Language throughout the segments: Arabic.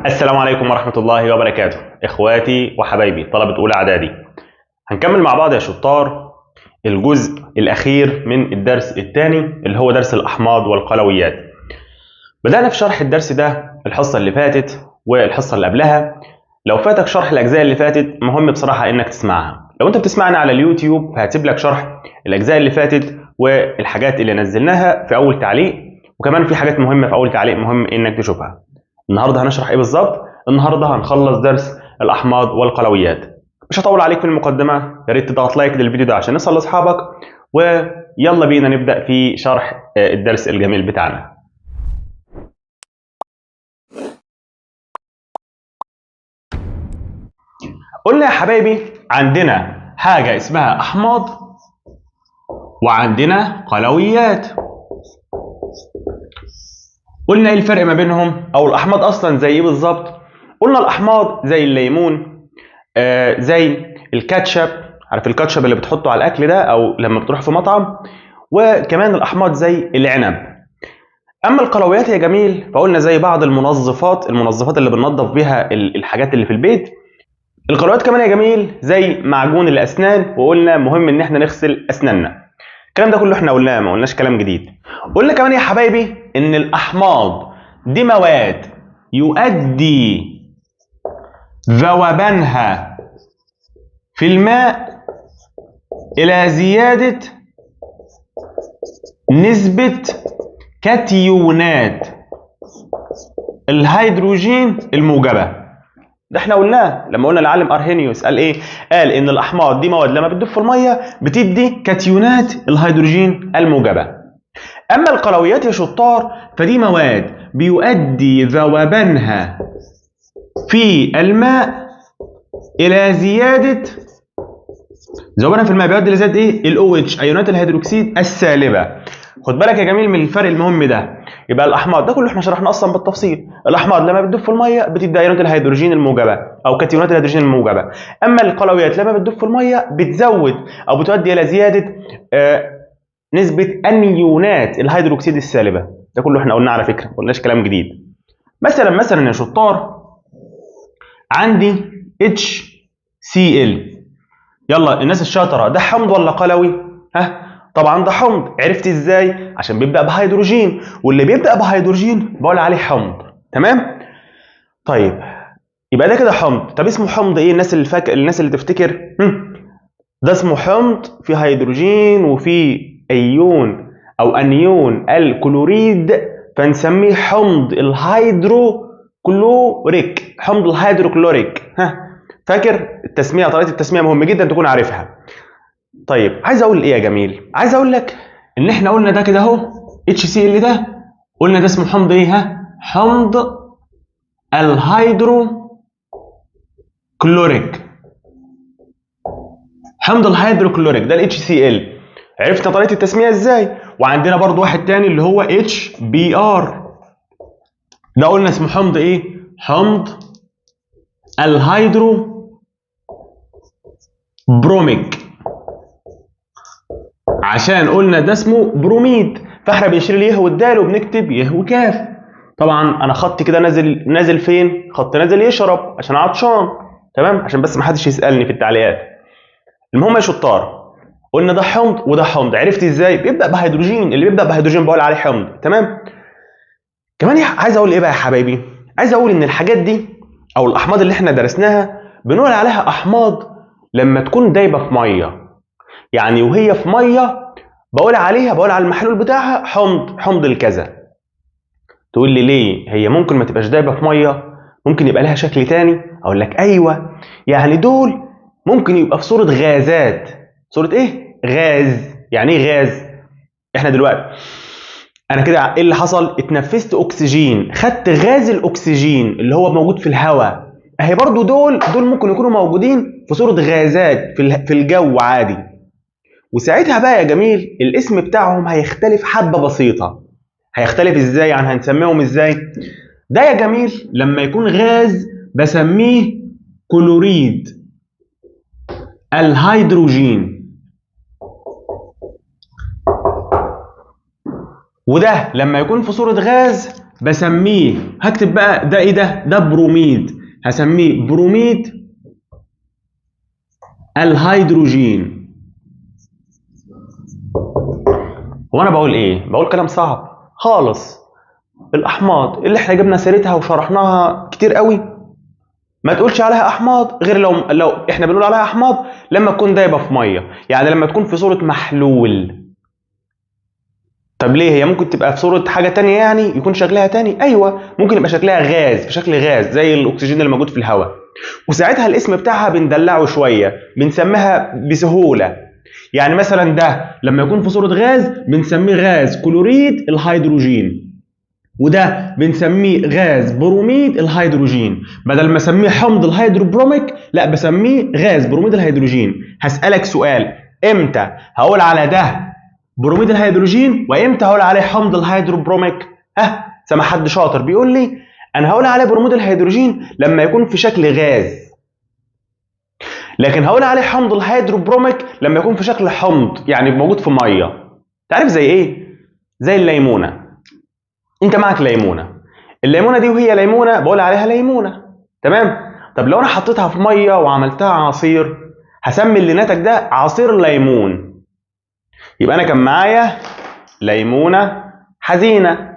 السلام عليكم ورحمة الله وبركاته. إخواتي وحبايبي طلبة أولى إعدادي، هنكمل مع بعض يا شطار الجزء الأخير من الدرس الثاني اللي هو درس الأحماض والقلويات. بدأنا في شرح الدرس ده الحصة اللي فاتت والحصة اللي قبلها. لو فاتك شرح الأجزاء اللي فاتت مهم بصراحة إنك تسمعها. لو أنت بتسمعنا على اليوتيوب فهتسيب لك شرح الأجزاء اللي فاتت والحاجات اللي نزلناها في أول تعليق، وكمان في حاجات مهمة في أول تعليق مهم إنك تشوفها. النهارده هنشرح ايه بالظبط؟ النهارده هنخلص درس الاحماض والقلويات. مش هطول عليك في المقدمه، يا ريت تضغط لايك للفيديو ده عشان نوصل لاصحابك، ويلا بينا نبدا في شرح الدرس الجميل بتاعنا. قلنا يا حبايبي عندنا حاجه اسمها احماض وعندنا قلويات. قلنا ايه الفرق ما بينهم، او الاحماض اصلا زي ايه بالظبط؟ قلنا الاحماض زي الليمون، زي الكاتشب، عارف الكاتشب اللي بتحطه على الاكل ده او لما بتروح في مطعم، وكمان الاحماض زي العنب. اما القلويات يا جميل فقلنا زي بعض المنظفات اللي بننظف بيها الحاجات اللي في البيت. القلويات كمان يا جميل زي معجون الاسنان، وقلنا مهم ان احنا نغسل اسناننا. الكلام ده كله احنا قلناه، ما قلناش كلام جديد. قلنا كمان يا حبايبي ان الاحماض دي مواد يؤدي ذوبانها في الماء إلى زيادة نسبة كاتيونات الهيدروجين الموجبة. ده احنا قلناه لما قلنا العالم أرهينيوس قال ايه؟ قال ان الأحماض دي مواد لما بتدوب في المية بتدي كاتيونات الهيدروجين الموجبة. أما القلويات يا شطار فدي مواد بيؤدي ذوبانها في الماء إلى زيادة ذوبانها في الماء بيؤدي لزيادة ايه؟ الاو اتش، ايونات الهيدروكسيد السالبه. خد بالك يا جميل من الفرق المهم ده. يبقى الاحماض ده كله احنا شرحناه اصلا بالتفصيل. الاحماض لما بتدوب في الميه بتدي ايونات الهيدروجين الموجبه او كاتيونات الهيدروجين الموجبه. اما القلويات لما بتدوب في الميه بتزود او بتؤدي الى زياده نسبه انيونات الهيدروكسيد السالبه. ده كله احنا قلناه على فكره، ما قلناش كلام جديد. مثلا يا شطار عندي HCl. يلا الناس الشاطره، ده حمض ولا قلوي؟ ها طبعا ده حمض. عرفت ازاي؟ عشان بيبدا بهيدروجين، واللي بيبدا بهيدروجين بقول عليه حمض. تمام؟ طيب يبقى ده كده حمض. طب اسمه حمض ايه؟ الناس اللي تفتكر ده اسمه حمض فيه هيدروجين وفيه ايون او انيون الكلوريد، فنسميه حمض الهيدروكلوريك. حمض الهيدروكلوريك. فاكر التسميه؟ طريقه التسميه مهم جدا تكون عارفها. طيب عايز اقول ايه يا جميل؟ عايز اقول لك ان احنا قلنا ده كده اهو HCl ده، قلنا ده اسمه حمض ايه؟ حمض الهيدروكلوريك. حمض الهيدروكلوريك ده HCl. عرفت طريقه التسميه ازاي؟ وعندنا برضو واحد تاني اللي هو HBr، ده قلنا اسمه حمض ايه؟ حمض الهيدروبروميك، عشان قلنا ده اسمه بروميد، فاحنا بنشيل اليه والدال وبنكتب يه وكاف. طبعا انا خط كده نازل فين؟ خط نازل يشرب عشان عطشان. تمام؟ عشان بس ما حدش يسالني في التعليقات. المهم يا شطار قلنا ده حمض وده حمض. عرفت ازاي؟ بيبدا بهيدروجين، اللي بيبدا بهيدروجين بقول عليه حمض. تمام؟ كمان عايز اقول ايه بقى يا حبايبي؟ عايز اقول ان الحاجات دي او الاحماض اللي احنا درسناها بنقول عليها احماض لما تكون دايبه في ميه. يعني وهي في ميه بقول على المحلول بتاعها حمض الكذا. تقول لي ليه؟ هي ممكن ما تبقاش دايبه في ميه، ممكن يبقى لها شكل تاني. اقول لك ايوه، يعني دول ممكن يبقى في صوره غازات. صوره ايه؟ غاز. يعني ايه غاز؟ احنا دلوقتي انا كده ايه اللي حصل؟ اتنفست اكسجين، خدت غاز الاكسجين اللي هو موجود في الهواء. اهي برضو دول ممكن يكونوا موجودين في صوره غازات في الجو عادي. وساعتها بقى يا جميل الاسم بتاعهم هيختلف حبة بسيطة. هيختلف ازاي؟ يعني هنسميهم ازاي؟ ده يا جميل لما يكون غاز بسميه كلوريد الهيدروجين، وده لما يكون في صورة غاز بسميه، هكتب بقى ده ايه ده بروميد، هسميه بروميد الهيدروجين. وانا بقول ايه؟ بقول كلام صعب خالص. الاحماض اللي احنا جبنا سيرتها وشرحناها كتير قوي ما تقولش عليها احماض غير لو احنا بنقول عليها احماض لما تكون دايبه في ميه، يعني لما تكون في صوره محلول. طب ليه؟ هي ممكن تبقى في صوره حاجه تانية يعني يكون شكلها تاني. ايوه ممكن يبقى شكلها غاز، في شكل غاز زي الاكسجين اللي موجود في الهواء، وساعتها الاسم بتاعها بندلعه شويه، بنسميها بسهوله. يعني مثلا ده لما يكون في صوره غاز بنسميه غاز كلوريد الهيدروجين، وده بنسميه غاز بروميد الهيدروجين. بدل ما اسميه حمض الهيدروبروميك لا بسميه غاز بروميد الهيدروجين. هسألك سؤال، امتى هقول على ده بروميد الهيدروجين وامتى هقول عليه حمض الهيدروبروميك؟ سمع حد شاطر بيقول لي انا هقول عليه بروميد الهيدروجين لما يكون في شكل غاز، لكن هقول عليه حمض الهيدروبروميك لما يكون في شكل حمض يعني موجود في ميه. تعرف زي ايه؟ زي الليمونه. انت معك ليمونه، الليمونه دي وهي ليمونه بقول عليها ليمونه، تمام؟ طب لو انا حطيتها في ميه وعملتها عصير هسمي اللي ناتج ده عصير ليمون. يبقى انا كان معايا ليمونه حزينه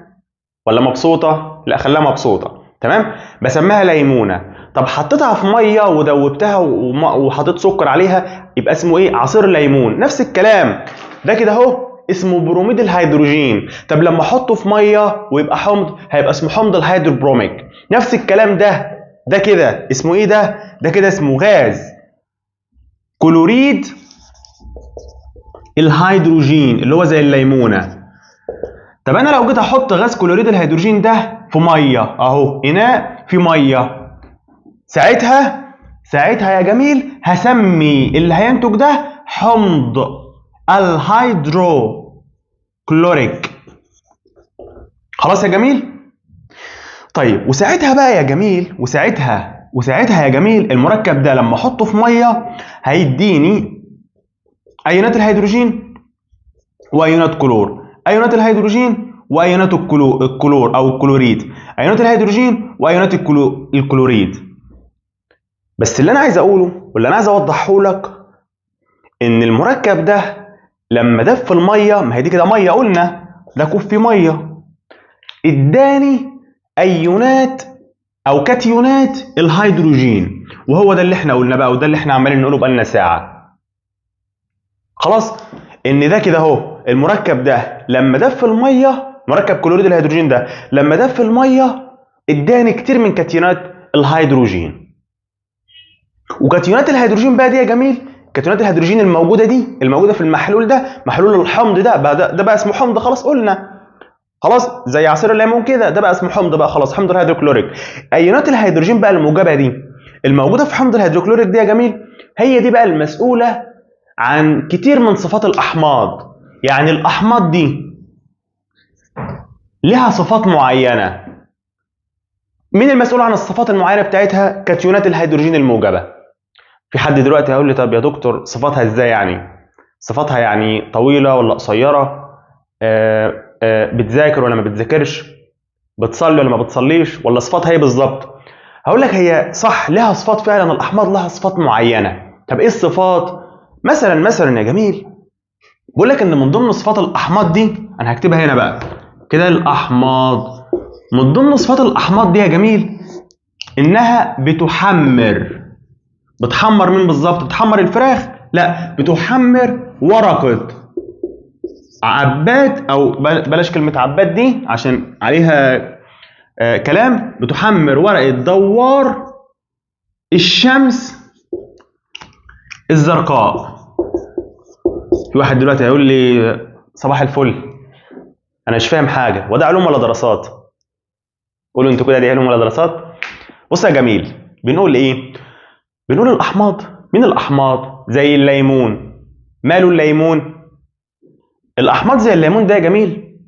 ولا مبسوطه؟ لا خليها مبسوطه، تمام؟ بسميها ليمونه. طب حطيتها في ميه ودوبتها وحطيت سكر عليها يبقى اسمه ايه؟ عصير ليمون. نفس الكلام ده كده اهو اسمه بروميد الهيدروجين. طب لما احطه في ميه ويبقى حمض هيبقى اسمه حمض الهيدروبروميك. نفس الكلام ده كده اسمه ايه؟ ده كده اسمه غاز كلوريد الهيدروجين اللي هو زي الليمونه. طب انا لو جيت احط غاز كلوريد الهيدروجين ده في ميه اهو، اناء في ميه، ساعتها يا جميل هسمي اللي هينتج ده حمض الهيدروكلوريك. خلاص يا جميل؟ طيب وساعتها بقى يا جميل، وساعتها يا جميل المركب ده لما احطه في ميه هيديني ايونات الهيدروجين وايونات كلور، ايونات الهيدروجين وايونات الكلور او الكلوريد، ايونات الهيدروجين وايونات الكلوريد. بس اللي انا عايز اقوله واللي انا عايز اوضحه لك ان المركب ده لما دف في الميه، ما هي دي كده ميه قلنا، ده كوب فيه ميه، اداني ايونات او كاتيونات الهيدروجين، وهو ده اللي احنا قلنا بقى، وده اللي احنا عمالين نقوله بقالنا ساعه. خلاص ان ده كده اهو المركب ده لما دف في الميه، مركب كلوريد الهيدروجين ده لما دف في الميه اداني كتير من كاتيونات الهيدروجين. وكاتيونات الهيدروجين بقى دي يا جميل، كاتيونات الهيدروجين الموجوده في المحلول ده، محلول الحمض ده بقى اسمه حمض. خلاص قلنا، خلاص زي عصير الليمون كده، ده بقى اسمه حمض بقى خلاص، حمض الهيدروكلوريك. ايونات الهيدروجين بقى الموجبه دي الموجوده في حمض الهيدروكلوريك دي يا جميل، هي دي بقى المسؤوله عن كتير من صفات الاحماض. يعني الاحماض دي لها صفات معينه. مين المسؤول عن الصفات المعينه بتاعتها؟ كاتيونات الهيدروجين الموجبه. في حد دلوقتي هيقول لي طب يا دكتور صفاتها ازاي يعني؟ صفاتها يعني طويله ولا قصيره؟ بتذاكر ولا ما بتذاكرش؟ بتصلي ولا ما بتصليش؟ ولا صفاتها ايه بالظبط؟ هقول لك هي صح، لها صفات فعلا، الاحماض لها صفات معينه. طب ايه الصفات؟ مثلا يا جميل بقول لك ان من ضمن صفات الاحماض دي، انا هكتبها هنا بقى كده، الاحماض من ضمن صفات الاحماض دي يا جميل انها بتحمر مين بالظبط؟ بتحمر الفراخ؟ لا، بتحمر ورقه عباد، او بلاش كلمه عباد دي عشان عليها كلام. بتحمر ورقه دوار الشمس الزرقاء. في واحد دلوقتي هيقول لي صباح الفل انا مش فاهم حاجه، وده علوم ولا دراسات؟ قولوا انتوا كده، دي علوم ولا دراسات؟ بص يا جميل، بنقول ايه؟ بنقول الاحماض. مين الاحماض؟ زي الليمون. ماله الليمون؟ الاحماض زي الليمون ده يا جميل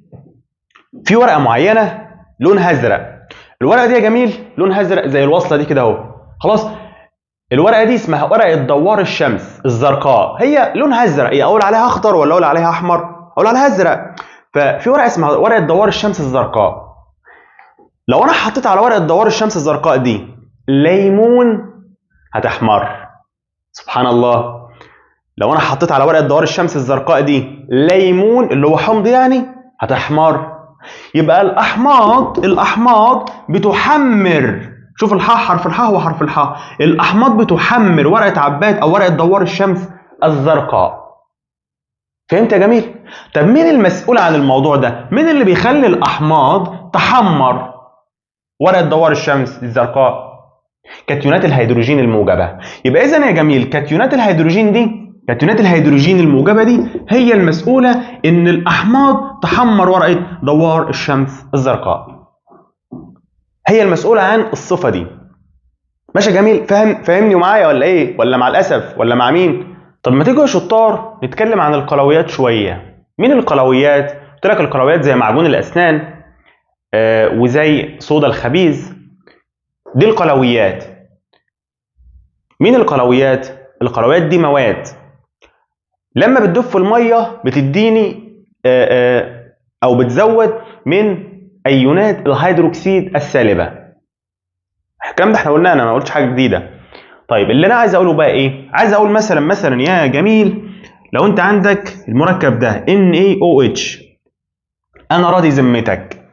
في ورقه معينه لونها ازرق. الورقه دي يا جميل لونها ازرق زي الوصله دي كده اهو. خلاص الورقه دي اسمها ورقه دوار الشمس الزرقاء. هي لونها ازرق، هي اقول عليها اخضر ولا اقول عليها احمر؟ اقول عليها ازرق. ففي ورقه اسمها ورقه دوار الشمس الزرقاء. لو انا حطيت على ورقه دوار الشمس الزرقاء دي ليمون هتحمر. سبحان الله. لو انا حطيت على ورقه دوار الشمس الزرقاء دي ليمون اللي هو حمض يعني هتحمر. يبقى الاحماض بتحمر. شوف الحاء، حرف الحاء هو حرف الحاء. الاحماض بتحمر ورقه عباد او ورقه دوار الشمس الزرقاء. فهمت يا جميل؟ طب مين المسؤول عن الموضوع ده؟ مين اللي بيخلي الاحماض تحمر ورقه دوار الشمس الزرقاء؟ كاتيونات الهيدروجين الموجبه. يبقى اذا يا جميل كاتيونات الهيدروجين الموجبه دي هي المسؤوله ان الاحماض تحمر ورقه دوار الشمس الزرقاء. هي المسؤوله عن الصفه دي. ماشي يا جميل؟ فاهمني ومعايا ولا ايه؟ ولا مع الاسف ولا مع مين؟ طب ما تيجوا يا شطار نتكلم عن القلويات شويه. مين القلويات؟ قلت لك القلويات زي معجون الاسنان وزي صودا الخبيز. دي القلويات. مين القلويات؟ القلويات دي مواد لما بتدوب في الميه بتديني او بتزود من ايونات الهيدروكسيد السالبه. الكلام ده احنا قلناه، انا ما قلتش حاجه جديده. طيب اللي انا عايز اقوله بقى ايه؟ عايز اقول مثلا يا جميل لو انت عندك المركب ده NaOH، انا راضي ذمتك،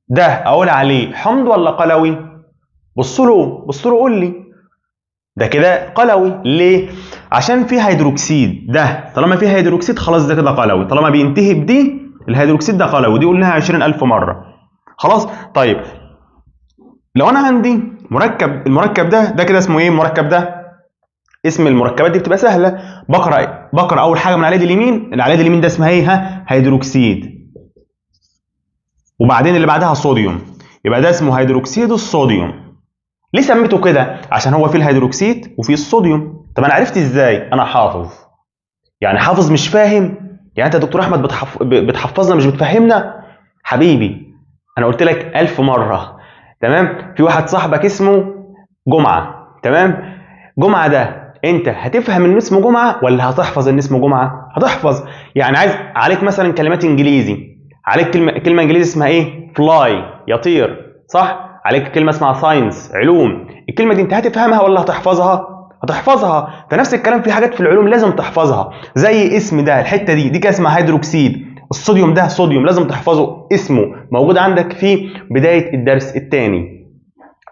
ده اقول عليه حمض ولا قلوي؟ بص له قول لي. ده كده قلوي. ليه؟ عشان فيه هيدروكسيد. ده طالما فيه هيدروكسيد خلاص ده كده قلوي. طالما بينتهي بدي الهيدروكسيد ده قلوي. دي قلناها 20,000 مره. خلاص. طيب لو انا عندي المركب ده كده اسمه ايه المركب ده؟ اسم المركبات دي بتبقى سهله. بقرا اول حاجه من على اليد اليمين ده اسمها ايه؟ هيدروكسيد. وبعدين اللي بعدها صوديوم، يبقى ده اسمه هيدروكسيد الصوديوم. ليه سميته كده؟ عشان هو فيه الهيدروكسيد وفيه الصوديوم. طب انا عرفت ازاي؟ انا حافظ. يعني حافظ مش فاهم؟ يعني انت يا دكتور احمد بتحفظنا مش بتفهمنا؟ حبيبي انا قلت لك 1000 مره. تمام؟ في واحد صاحبك اسمه جمعه. تمام؟ جمعه ده انت هتفهم ان اسمه جمعه ولا هتحفظ ان اسمه جمعه؟ هتحفظ. يعني عايز عليك مثلا كلمات انجليزي، عليك كلمه انجليزي اسمها ايه؟ فلاي، يطير، صح؟ عليك كلمه اسمها ساينس، علوم. الكلمه دي انت هتفهمها ولا هتحفظها؟ هتحفظها. فنفس الكلام في حاجات في العلوم لازم تحفظها، زي اسم ده، الحته دي كده اسمها هيدروكسيد. الصوديوم ده صوديوم، لازم تحفظه، اسمه موجود عندك في بدايه الدرس الثاني.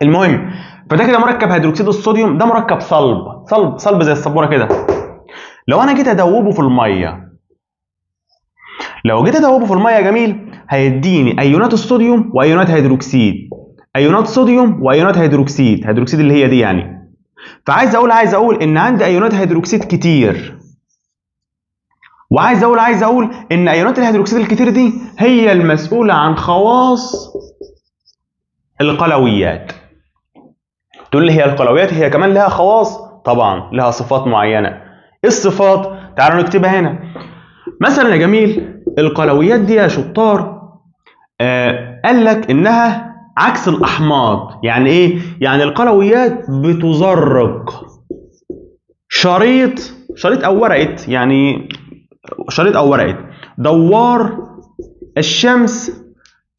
المهم، فده كده مركب هيدروكسيد الصوديوم. ده مركب صلب زي السبوره كده. لو انا جيت ادوبه في الميه، يا جميل هيديني ايونات الصوديوم وايونات هيدروكسيد، ايونات صوديوم وايونات هيدروكسيد اللي هي دي يعني. فعايز اقول ان عندي ايونات هيدروكسيد كتير، وعايز اقول ان ايونات الهيدروكسيد الكتير دي هي المسؤوله عن خواص القلويات. تقول لي هي القلويات هي كمان لها خواص؟ طبعا لها صفات معينه. ايه الصفات؟ تعالوا نكتبها هنا. مثلا يا جميل القلويات دي يا شطار قال لك انها عكس الاحماض. يعني ايه؟ يعني القلويات بتزرق شريط او ورقه، يعني شريط او ورقه دوار الشمس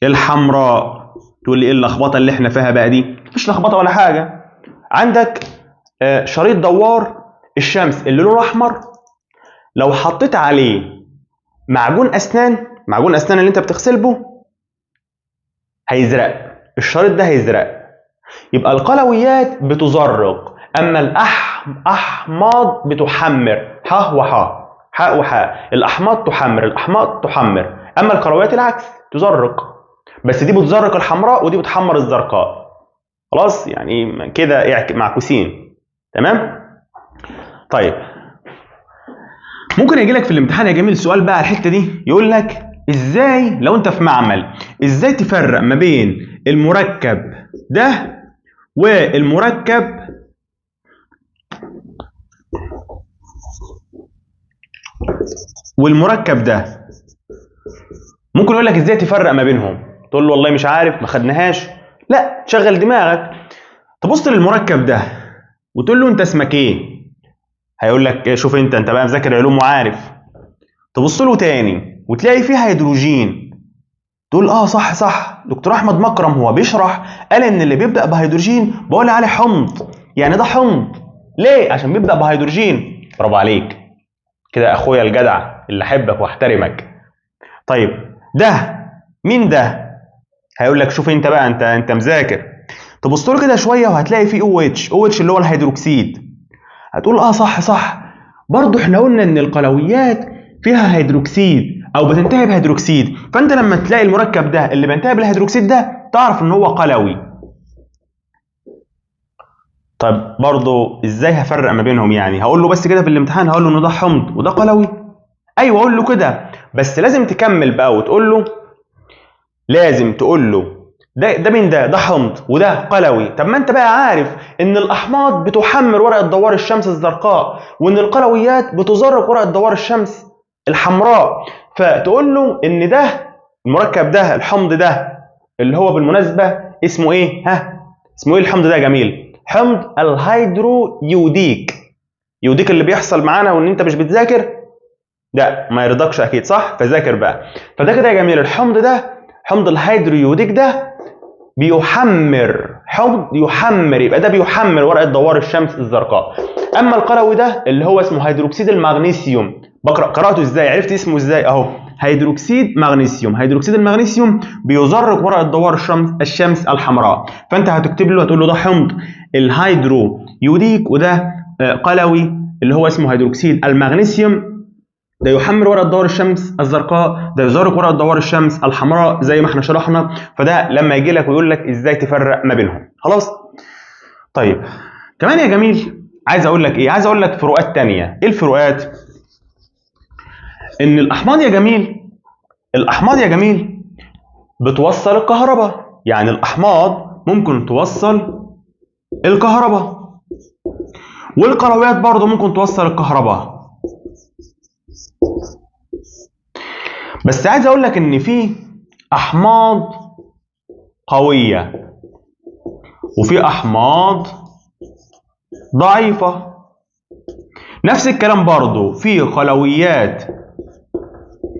الحمراء. تقول لي ايه اللخبطه اللي احنا فيها بقى دي؟ مفيش لخبطه ولا حاجه. عندك شريط دوار الشمس اللي لونه احمر، لو حطيت عليه معجون اسنان اللي انت بتغسل به هيزرق، الشريط ده هيزرق. يبقى القلويات بتزرق، اما الاحماض بتحمر. حاء وحاء. الاحماض تحمر، اما القلويات العكس تزرق، بس دي بتزرق الحمراء ودي بتحمر الزرقاء. خلاص؟ يعني كده معكوسين. تمام؟ طيب ممكن يجي لك في الامتحان يا جميل سؤال بقى على الحته دي، يقول لك ازاي لو انت في معمل ازاي تفرق ما بين المركب ده والمركب ده. ممكن يقول لك ازاي تفرق ما بينهم، تقول له والله مش عارف ما خدناهاش. لا، تشغل دماغك، تبص للمركب ده وتقول له انت اسمك ايه؟ هيقول لك شوف انت بقى مذاكر علوم وعارف. تبص له تاني وتلاقي فيه هيدروجين، تقول صح صح، دكتور احمد مكرم هو بيشرح قال ان اللي بيبدا بهيدروجين بقول عليه حمض، يعني ده حمض ليه؟ عشان بيبدا بهيدروجين. برافو عليك كده اخويا الجدع اللي احبك واحترمك. طيب ده مين ده؟ هيقول لك شوف انت بقى، انت مذاكر، تبص له كده شويه وهتلاقي فيه OH اللي هو الهيدروكسيد. هتقول صح صح، برضه احنا قلنا ان القلويات فيها هيدروكسيد او بتنتهي بهيدروكسيد، فانت لما تلاقي المركب ده اللي بينتهي بالهيدروكسيد ده تعرف ان هو قلوي. طيب برضه ازاي هفرق ما بينهم؟ يعني هقول له بس كده في الامتحان هقول له ان ده حمض وده قلوي؟ ايوه اقول له كده، بس لازم تكمل بقى وتقول له، لازم تقول له ده مين ده حمض وده قلوي. طب ما انت بقى عارف ان الاحماض بتحمر ورقه دوار الشمس الزرقاء، وان القلويات بتزرق ورقه دوار الشمس الحمراء، فتقول له ان ده المركب ده الحمض ده اللي هو بالمناسبه اسمه ايه؟ اسمه ايه الحمض ده يا جميل؟ حمض الهيدرو يوديك. يوديك اللي بيحصل معانا وان انت مش بتذاكر ده ما يرضكش اكيد، صح؟ فذاكر بقى. فده كده يا جميل الحمض ده حمض الهيدرويوديك ده بيحمر، حمض يحمر، يبقى ده بيحمر ورقه دوار الشمس الزرقاء. اما القلوي ده اللي هو اسمه هيدروكسيد المغنيسيوم، قراته ازاي؟ عرفت اسمه ازاي؟ اهو هيدروكسيد مغنيسيوم. هيدروكسيد المغنيسيوم بيزرق ورقه دوار الشمس الحمراء، فانت هتكتب له هتقول له ده حمض الهيدرويوديك وده قلوي اللي هو اسمه هيدروكسيد المغنيسيوم، ده يحمر ورقه دوار الشمس الزرقاء، ده يزرق ورقه دوار الشمس الحمراء زي ما احنا شرحنا. فده لما يجي لك ويقول لك ازاي تفرق ما بينهم. خلاص؟ طيب كمان يا جميل عايز اقول لك ايه؟ عايز اقول لك فروقات تانية. ايه الفروقات؟ ان الاحماض يا جميل بتوصل الكهرباء، يعني الاحماض ممكن توصل الكهرباء، والقلويات برضه ممكن توصل الكهرباء. بس عايز اقول لك ان في احماض قوية وفي احماض ضعيفة. نفس الكلام برضو في قلويات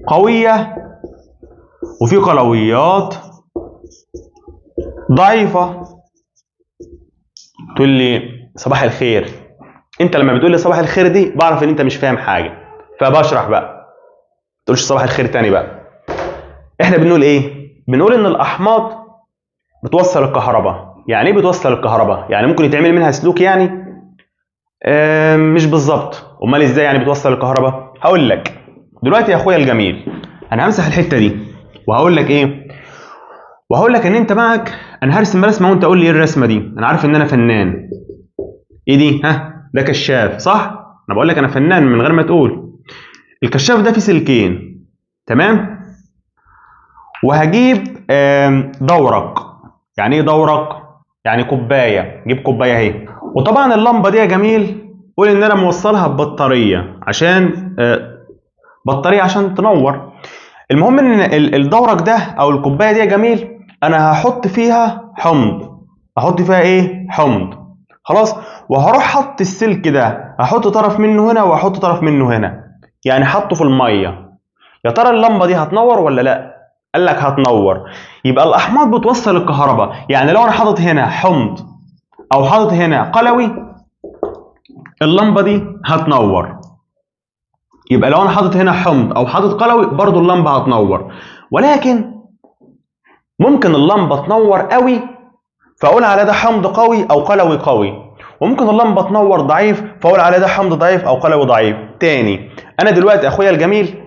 قوية وفي قلويات ضعيفة. تقول لي صباح الخير، انت لما بتقول لي صباح الخير دي بعرف ان انت مش فاهم حاجة، فبشرح بقى. ما تقولش صباح الخير تاني بقى. احنا بنقول ايه؟ بنقول ان الاحماض بتوصل الكهرباء. يعني ايه بتوصل الكهرباء؟ يعني ممكن يتعمل منها سلوك يعني؟ مش بالظبط. امال ازاي يعني بتوصل الكهرباء؟ هقول لك دلوقتي يا اخويا الجميل. انا همسح الحته دي وهقول لك ايه؟ وهقول لك ان انت معك، انا هرسم رسمه وانت قول لي ايه الرسمه دي. انا عارف ان انا فنان. ايه دي؟ ده كشاف، صح؟ انا بقول لك انا فنان من غير ما تقول. الكشاف ده فيه سلكين، تمام؟ وهجيب دورق. يعني ايه دورق؟ يعني كوبايه. جيب كوبايه اهي. وطبعا اللمبه دي يا جميل قول ان انا موصلها ببطاريه عشان بطاريه عشان تنور. المهم ان الدورق ده او الكوبايه دي يا جميل انا هحط فيها حمض. احط فيها ايه؟ حمض. خلاص؟ وهروح حط السلك ده، هحط طرف منه هنا واحط طرف منه هنا، يعني حطه في الميه. يا ترى اللمبه دي هتنور ولا لا؟ قال لك هتنور. يبقى الاحماض بتوصل الكهرباء. يعني لو انا حاطط هنا حمض او حاطط هنا قلوي اللمبه دي هتنور. يبقى لو انا حاطط هنا حمض او حاطط قلوي برضو اللمبه هتنور. ولكن ممكن اللمبه تنور قوي فاقول على ده حمض قوي او قلوي قوي، وممكن اللمبه تنور ضعيف فاقول على ده حمض ضعيف او قلوي ضعيف. تاني، انا دلوقتي اخويا الجميل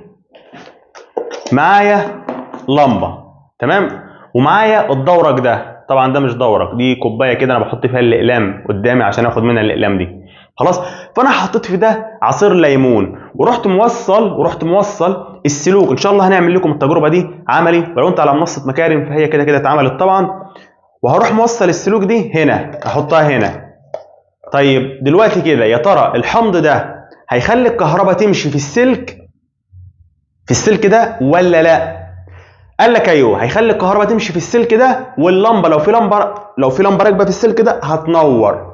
معايا لمبه، تمام؟ ومعايا الدورق ده. طبعا ده مش دورق، دي كوبايه كده انا بحط فيها الاقلام قدامي عشان اخد منها الاقلام دي. خلاص؟ فانا حطيت في ده عصير ليمون ورحت موصل السلوك. ان شاء الله هنعمل لكم التجربه دي عملي، ولو انت على منصه مكارم فهي كده كده اتعملت طبعا. وهروح موصل السلوك دي هنا، احطها هنا. طيب دلوقتي كده يا ترى الحمض ده هيخلي الكهرباء تمشي في السلك ده ولا لا؟ قال لك ايوه، هيخلي الكهرباء تمشي في السلك ده، واللمبه لو في لمبه راكبه في السلك ده هتنور.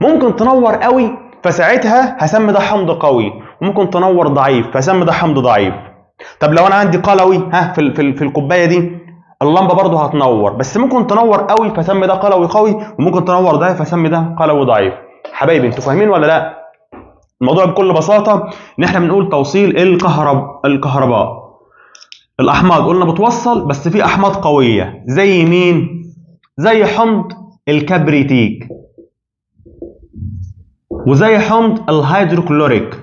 ممكن تنور قوي فساعتها هسمي ده حمض قوي، وممكن تنور ضعيف فسمي ده حمض ضعيف. طب لو انا عندي قلوي في الكوبايه دي اللمبه برضه هتنور، بس ممكن تنور قوي فسمي ده قلوي قوي، وممكن تنور ضعيف فسمي ده قلوي ضعيف. حبايبي انتوا فاهمين ولا لا؟ الموضوع بكل بساطه ان احنا بنقول توصيل الكهرباء. الاحماض قلنا بتوصل، بس في احماض قويه زي مين؟ زي حمض الكبريتيك، وزي حمض الهيدروكلوريك،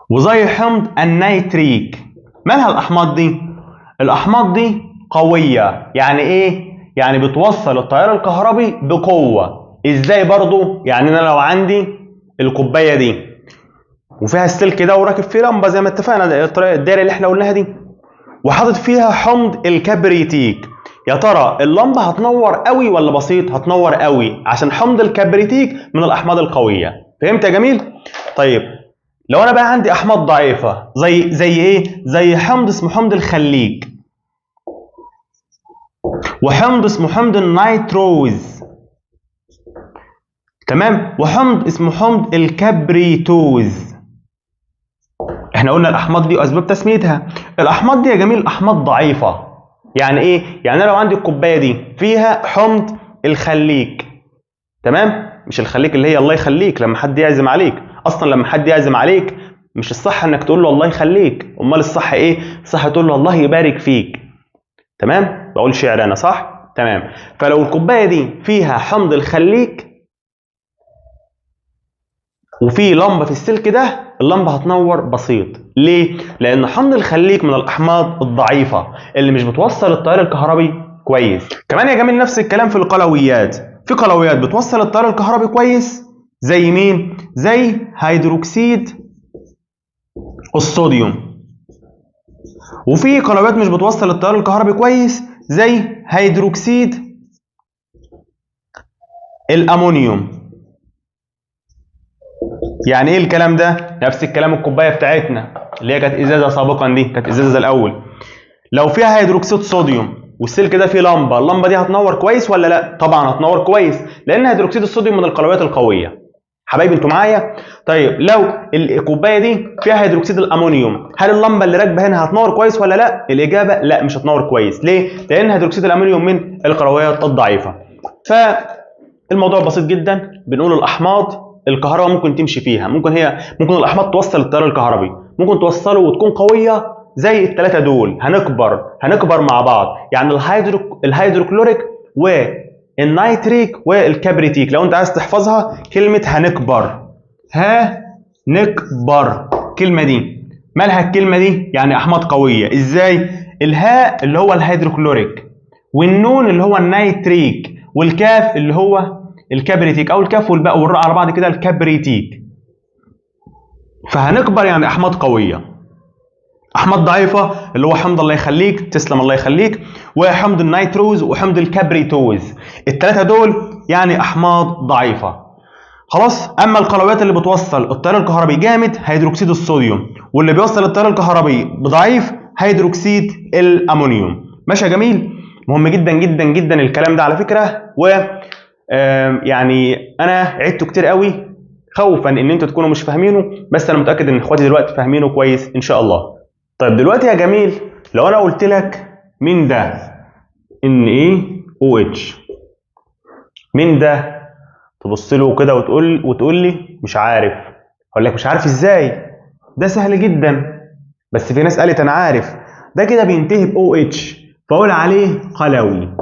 وزي حمض النيتريك. مالها الاحماض دي؟ الاحماض دي قويه. يعني ايه؟ يعني بتوصل التيار الكهربي بقوه. ازاي برضو؟ يعني انا لو عندي الكوبايه دي وفيها السلك ده وراكب فيه لمبه زي ما اتفقنا، الطريقه الدايره اللي احنا قلناها دي، وحاطط فيها حمض الكبريتيك، يا ترى اللمبه هتنور قوي ولا بسيط؟ هتنور قوي، عشان حمض الكبريتيك من الاحماض القويه. فهمت يا جميل؟ طيب لو انا بقى عندي احماض ضعيفه زي ايه؟ زي حمض اسمه حمض الخليك، وحمض اسمه حمض النيتروز، تمام، وحمض اسمه حمض الكبريتوز. احنا قلنا الاحماض دي واسباب تسميتها. الاحماض دي يا جميل احماض ضعيفه. يعني ايه؟ يعني انا لو عندي الكوبايه دي فيها حمض الخليك، تمام، مش الخليك اللي هي الله يخليك لما حد يعزم عليك. اصلا لما حد يعزم عليك مش الصح انك تقول له الله يخليك، امال الصح ايه؟ الصح تقول له الله يبارك فيك. تمام؟ بقول شعر انا، صح؟ تمام. فلو الكوبايه دي فيها حمض الخليك وفي لمبه في السلك ده، اللمبه هتنور بسيط. ليه؟ لان حمض الخليك من الاحماض الضعيفه اللي مش بتوصل التيار الكهربي كويس. كمان يا جميل نفس الكلام في القلويات. في قلويات بتوصل التيار الكهربي كويس زي مين؟ زي هيدروكسيد الصوديوم. وفي قلويات مش بتوصل التيار الكهربي كويس زي هيدروكسيد الامونيوم. يعني ايه الكلام ده؟ نفس الكلام الكوبايه بتاعتنا اللي هي كانت ازازه سابقا، دي كانت ازازه الاول. لو فيها هيدروكسيد صوديوم والسلك ده فيه لمبه، اللمبه دي هتنور كويس ولا لا؟ طبعا هتنور كويس، لان هيدروكسيد الصوديوم من القلويات القويه. حبايبي انتوا معايا؟ طيب لو الكوبايه دي فيها هيدروكسيد الامونيوم، هل اللمبه اللي راكبه هنا هتنور كويس ولا لا؟ الاجابه لا، مش هتنور كويس. ليه؟ لان هيدروكسيد الامونيوم من القلويات الضعيفه. فالموضوع بسيط جدا. بنقول الاحماض الكهرباء ممكن تمشي فيها، ممكن الاحماط توصل التيار الكهربي، ممكن توصله وتكون قويه زي الثلاثه دول. هنكبر مع بعض. يعني الهيدروكلوريك والنيتريك والكبريتيك، لو انت عايز تحفظها كلمه هنكبر. الكلمه دي مالها؟ الكلمه دي يعني احماض قويه. ازاي؟ الهاء اللي هو الهيدروكلوريك، والنون اللي هو النيتريك، والكاف اللي هو الكبريتيك، او الكاف والباء والراء على بعض كده الكبريتيك. فهنكبر يعني احماض قويه. احماض ضعيفه اللي هو حمض الله يخليك، تسلم الله يخليك، وحمض النيتروز وحمض الكبريتوز. الثلاثه دول يعني احماض ضعيفه. خلاص. اما القلويات اللي بتوصل التيار الكهربي جامد هيدروكسيد الصوديوم، واللي بيوصل التيار الكهربي ضعيف هيدروكسيد الامونيوم. ماشي يا جميل؟ مهم جدا جدا جدا الكلام ده على فكره. و يعني انا عدته كتير قوي خوفا ان انتوا تكونوا مش فاهمينه، بس انا متاكد ان اخواتي دلوقتي فاهمينه كويس ان شاء الله. طيب دلوقتي يا جميل لو انا قلت لك مين ده؟ NaOH. مين ده؟ تبص له كده وتقول لي مش عارف. اقول لك مش عارف ازاي؟ ده سهل جدا، بس في ناس قالت انا عارف. ده كده بينتهي ب OH، فاقول عليه قلوي.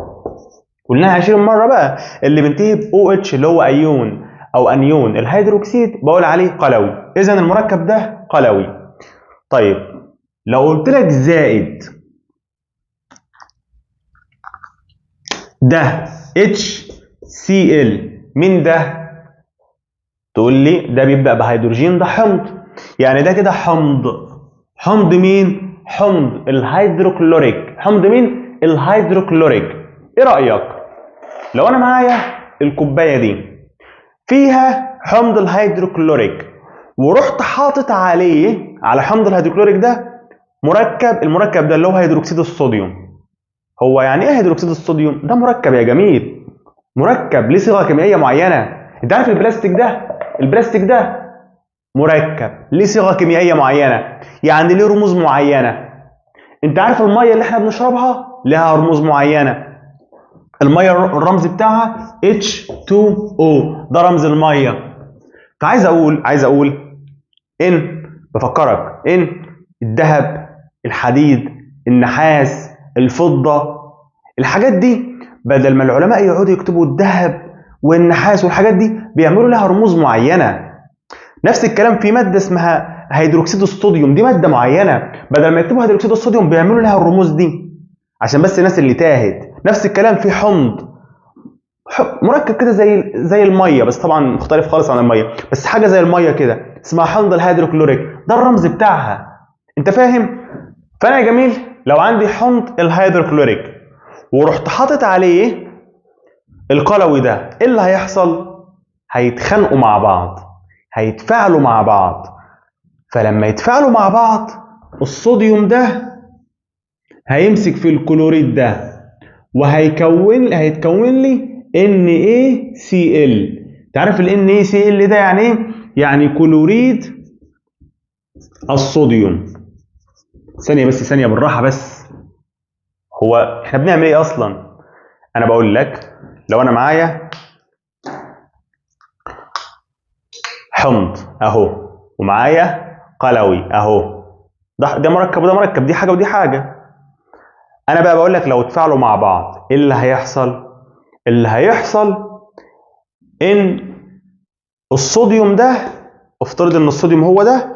قلناها 20 مره بقى. اللي بينتهي ب OH اللي هو ايون او انيون الهيدروكسيد بقول عليه قلوي. اذا المركب ده قلوي. طيب لو قلت لك زائد ده HCl، مين ده؟ تقول لي ده بيبدأ بهيدروجين، ده حمض. يعني ده كده حمض مين؟ حمض الهيدروكلوريك. حمض مين؟ الهيدروكلوريك. ايه رأيك لو انا معايا الكوباية دي فيها حمض الهيدروكلوريك، ورحت حاطط على حمض الهيدروكلوريك ده المركب ده اللي هو هيدروكسيد الصوديوم. هو يعني ايه هيدروكسيد الصوديوم؟ ده مركب يا جميل، مركب ليه صيغه كيميائيه معينه. انت عارف البلاستيك ده مركب ليه صيغه كيميائيه معينه، يعني ليه رموز معينه. انت عارف الميه اللي احنا بنشربها لها رموز معينه. الميه الرمز بتاعها H2O، ده رمز الميه. فعايز اقول ان، بفكرك ان الذهب، الحديد، النحاس، الفضه، الحاجات دي بدل ما العلماء يقعدوا يكتبوا الذهب والنحاس والحاجات دي بيعملوا لها رموز معينه. نفس الكلام في ماده اسمها هيدروكسيد الصوديوم، دي ماده معينه بدل ما يكتبوا هيدروكسيد الصوديوم بيعملوا لها الرموز دي عشان بس الناس اللي تاهت. نفس الكلام في حمض، مركب كده زي الميه، بس طبعا مختلف خالص عن الميه، بس حاجه زي الميه كده اسمها حمض الهيدروكلوريك، ده الرمز بتاعها. انت فاهم؟ فانا يا جميل لو عندي حمض الهيدروكلوريك ورحت حاطط عليه القلوي ده، ايه اللي هيحصل؟ هيتخانقوا مع بعض، هيتفاعلوا مع بعض. فلما يتفاعلوا مع بعض الصوديوم ده هيمسك في الكلوريد ده هيتكون لي NaCl. تعرف ال NaCl ده يعني ايه؟ يعني كلوريد الصوديوم. ثانية بالراحة بس. هو احنا بنعمل ايه اصلا؟ انا بقول لك لو انا معايا حمض اهو ومعايا قلوي اهو، ده مركب وده مركب، دي حاجة ودي حاجة. انا بقى بقول لك لو اتفاعلوا مع بعض ايه اللي هيحصل؟ اللي هيحصل ان الصوديوم ده، افترض ان الصوديوم هو ده،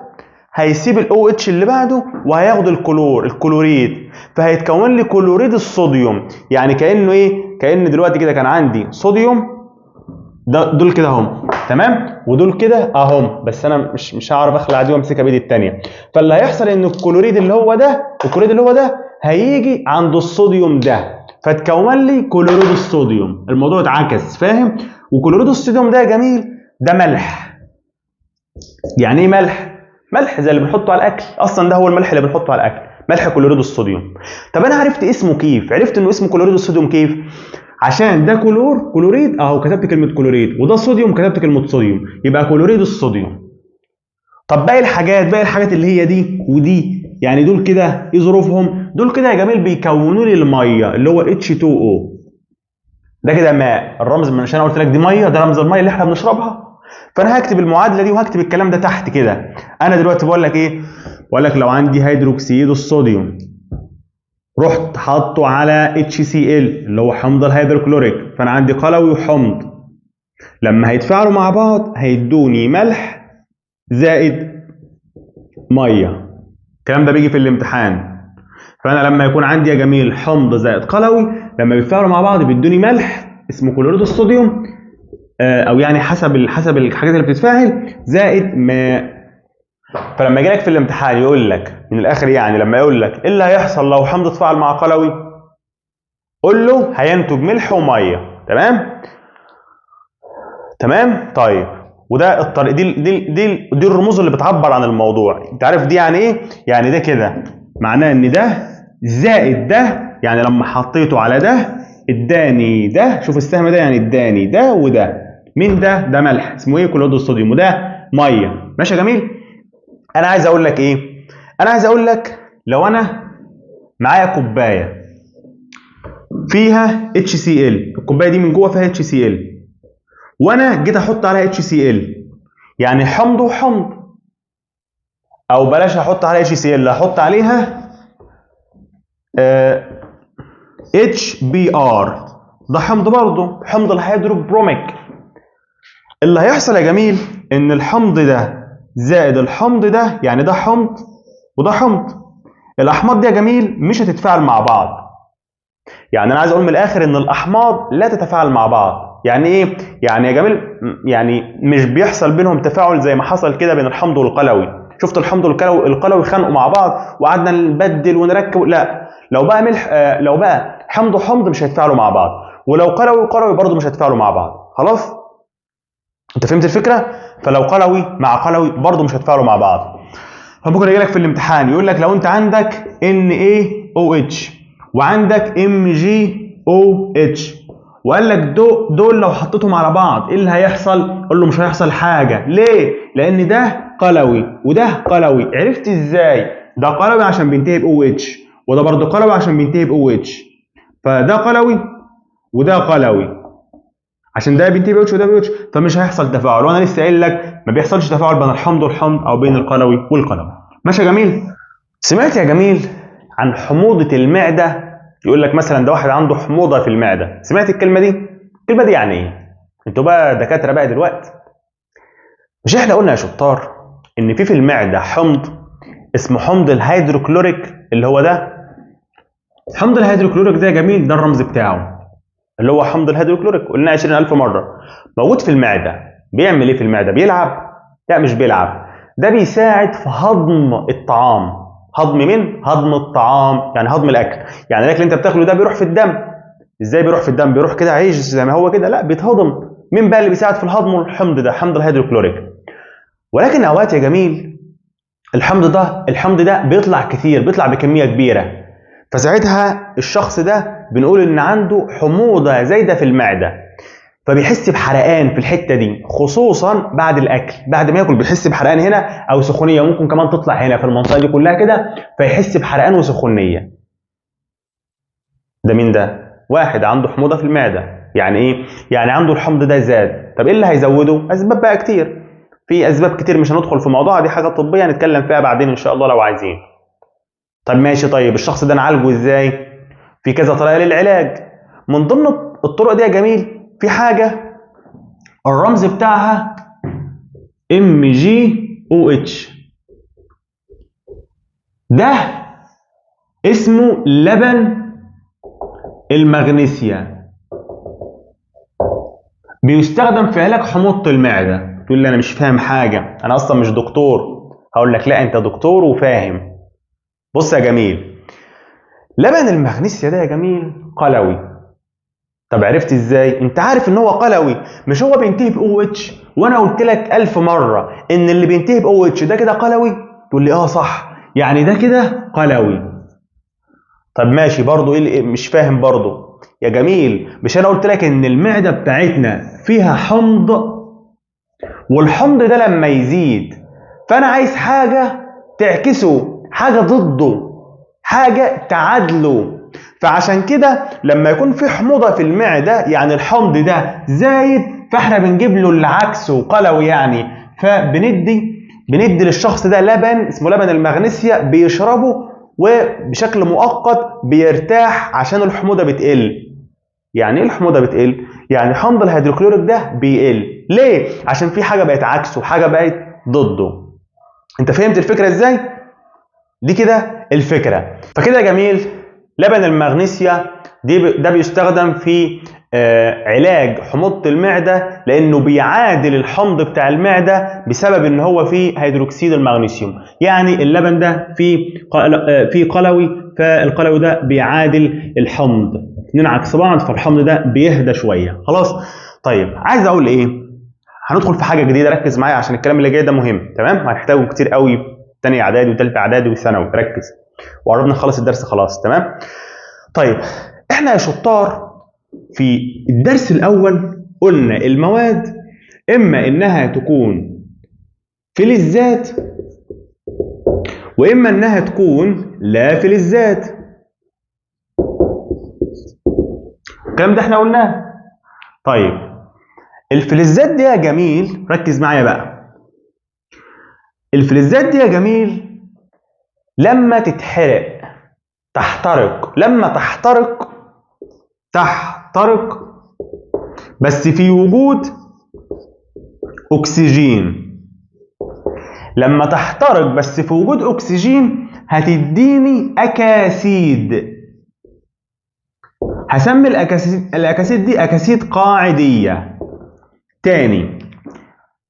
هيسيب ال OH اللي بعده وهياخد الكلوريد، فهيتكون لي كلوريد الصوديوم. يعني كانه ايه؟ كان دلوقتي كده كان عندي صوديوم، دول كده اهم، تمام، ودول كده اهم، بس انا مش هعرف اخلع دي وامسكها بايدي الثانيه. فاللي هيحصل ان الكلوريد اللي هو ده هيجي عند الصوديوم ده فتكون لي كلوريد الصوديوم. الموضوع اتعكس، فاهم؟ وكلوريد الصوديوم ده يا جميل ده ملح. يعني ايه ملح؟ ملح زي اللي بنحطه على الاكل، اصلا ده هو الملح اللي بنحطه على الاكل، ملح كلوريد الصوديوم. طب انا عرفت اسمه كيف؟ عرفت انه اسمه كلوريد الصوديوم كيف؟ عشان ده كلوريد اهو، كتبت كلمه كلوريد، وده صوديوم كتبت كلمه صوديوم، يبقى كلوريد الصوديوم. طب باقي الحاجات اللي هي دي ودي، يعني دول كده ايه ظروفهم؟ دول كده يا جميل بيكونوا لي الميه اللي هو H2O، ده كده ماء. الرمز من عشان قلت لك دي ميه، ده رمز الميه اللي احنا بنشربها. فانا هكتب المعادله دي وهكتب الكلام ده تحت كده. انا دلوقتي بقول لك ايه؟ بقول لك لو عندي هيدروكسيد الصوديوم رحت حاطه على HCl اللي هو حمض الهيدروكلوريك، فانا عندي قلوي وحمض، لما هيتفاعلوا مع بعض هيدوني ملح زائد ميه. الكلام ده بيجي في الامتحان. فانا لما يكون عندي يا جميل حمض زائد قلوي، لما بيتفاعلوا مع بعض بيدوني ملح اسمه كلوريد الصوديوم، او يعني حسب الحاجات اللي بتتفاعل، زائد ماء. فلما يجي لك في الامتحان يقول لك من الاخر، يعني لما يقول لك ايه اللي هيحصل لو حمض اتفاعل مع قلوي، قول له هينتج ملح وميه. تمام. طيب، وده الطريق، دي الرموز اللي بتعبر عن الموضوع. انت عارف دي يعني ايه؟ يعني ده كده معناه ان ده زائد ده، يعني لما حطيته على ده اداني ده. شوف السهم ده، يعني اداني ده وده. مين ده؟ ده ملح اسمه ايه؟ كلوريد الصوديوم. وده ميه. ماشي يا جميل؟ انا عايز اقول لك ايه؟ انا عايز اقول لك لو انا معايا كوبايه فيها HCl، الكوبايه دي من جوه فيها HCl، وانا جيت احط عليها HCl، يعني حمض وحمض، او بلاش احط عليها HCl، احط عليها HBr، ده حمض برضه، حمض الهيدروبروميك. اللي هيحصل يا جميل ان الحمض ده زائد الحمض ده، يعني ده حمض وده حمض، الاحماض دي يا جميل مش هتتفاعل مع بعض. يعني انا عايز اقول من الاخر ان الاحماض لا تتفاعل مع بعض. يعني ايه؟ يعني يا جميل يعني مش بيحصل بينهم تفاعل زي ما حصل كده بين الحمض والقلوي. شفت الحمض والقلوي خانقوا مع بعض وقعدنا نبدل ونركب؟ لا، لو بقى ملح، لو بقى حمض وحمض مش هيتفاعلوا مع بعض، ولو قلوي وقلوي برضه مش هيتفاعلوا مع بعض. خلاص؟ انت فهمت الفكره؟ فلو قلوي مع قلوي برضه مش هيتفاعلوا مع بعض. فممكن يجي لك في الامتحان يقول لك لو انت عندك NaOH وعندك MgOH وقال لك دول لو حطيتهم على بعض ايه اللي هيحصل؟ قول له مش هيحصل حاجه. ليه؟ لان ده قلوي وده قلوي. عرفت ازاي؟ ده قلوي عشان بينتهي ب OH، وده برضه قلوي عشان بينتهي ب OH. فده قلوي وده قلوي عشان ده بينتهي ب OH وده ب OH، فمش هيحصل تفاعل. وانا لسه قايل لك ما بيحصلش تفاعل بين الحمض والحمض او بين القلوي والقلوي. ماشي يا جميل؟ سمعت يا جميل عن حموضه المعده؟ يقول لك مثلا ده واحد عنده حموضه في المعده. سمعت الكلمه دي؟ الكلمه دي يعني ايه؟ انتوا بقى دكاتره بقى دلوقتي. مش احنا قلنا يا شطار ان في المعده حمض اسمه حمض الهيدروكلوريك اللي هو ده؟ حمض الهيدروكلوريك ده يا جميل ده الرمز بتاعه اللي هو حمض الهيدروكلوريك، قلنا 20000 مره. موجود في المعده. بيعمل ايه في المعده؟ بيلعب؟ لا مش بيلعب، ده بيساعد في هضم الطعام. هضم مين؟ هضم الطعام، يعني هضم الاكل. يعني الاكل اللي انت بتاكله ده بيروح في الدم. ازاي بيروح في الدم؟ بيروح كده عيش زي ما هو كده؟ لا، بيتهضم. مين بقى اللي بيساعد في الهضم؟ الحمض ده، حمض الهيدروكلوريك. ولكن اوقات يا جميل الحمض ده بيطلع كتير، بيطلع بكميه كبيره، فساعتها الشخص ده بنقول ان عنده حموضه زايده في المعده، فبيحس بحرقان في الحته دي، خصوصا بعد الاكل. بعد ما ياكل بيحس بحرقان هنا او سخونيه، ممكن كمان تطلع هنا في المنطقه دي كلها كده، فيحس بحرقان وسخونيه. ده مين ده؟ واحد عنده حموضه في المعده. يعني ايه؟ يعني عنده الحمض ده زاد. طب ايه اللي هيزوده؟ اسباب بقى كتير، في اسباب كتير مش هندخل في موضوعها، دي حاجه طبيه هنتكلم فيها بعدين ان شاء الله لو عايزين. طب ماشي، طيب الشخص ده نعالجه ازاي؟ في كذا طريقه للعلاج. من ضمن الطرق دي يا جميل في حاجه الرمز بتاعها MgOH. ده اسمه لبن المغنيسيا، بيستخدم في علاج حموضه المعده. تقول لي انا مش فاهم حاجه، انا اصلا مش دكتور. هقول لك لا، انت دكتور وفاهم. بص يا جميل، لبن المغنيسيا ده يا جميل قلوي. طب عرفت ازاي؟ انت عارف ان هو قلوي، مش هو بينتهي ب OH؟ وانا قلت لك 1000 مره ان اللي بينتهي ب OH ده كده قلوي. تقول لي اه صح، يعني ده كده قلوي. طب ماشي، برضو ايه مش فاهم برضو يا جميل؟ مش انا قلت لك ان المعده بتاعتنا فيها حمض، والحمض ده لما يزيد فانا عايز حاجه تعكسه، حاجه ضده، حاجه تعادله. فعشان كده لما يكون في حموضه في المعده يعني الحمض ده زايد، فاحنا بنجيب له اللي عكسه قلوي يعني. فبندي للشخص ده لبن اسمه لبن المغنيسيا بيشربه، وبشكل مؤقت بيرتاح عشان الحموضه بتقل. يعني ايه الحموضه بتقل؟ يعني حمض الهيدروكلوريك ده بيقل. ليه؟ عشان في حاجه بقت عكسه، حاجه بقت ضده. انت فهمت الفكره ازاي؟ دي كده الفكره. فكده يا جميل لبن المغنيسيا ده بيستخدم في علاج حموضه المعده، لانه بيعادل الحمض بتاع المعده بسبب ان هو فيه هيدروكسيد المغنيسيوم. يعني اللبن ده فيه قلوي، فالقلوي ده بيعادل الحمض، اتنين عكس بعض، فالحمض ده بيهدى شويه. خلاص؟ طيب عايز اقول ايه؟ هندخل في حاجه جديده، ركز معايا عشان الكلام اللي جاي ده مهم. تمام؟ هنحتاجه كتير قوي، تانية اعدادي وتالتة اعدادي وثانوي. ركز، وقربنا نخلص الدرس خلاص. تمام؟ طيب احنا يا شطار في الدرس الاول قلنا المواد اما انها تكون فلزات، واما انها تكون لا فلزات. الكلام ده احنا قلناه. طيب الفلزات دي يا جميل ركز معايا بقى، الفلزات دي يا جميل لما تتحرق تحترق، لما تحترق بس في وجود اكسجين. لما تحترق بس في وجود اكسجين هتديني اكاسيد. هسمي الاكاسيد دي اكاسيد قاعديه. تاني،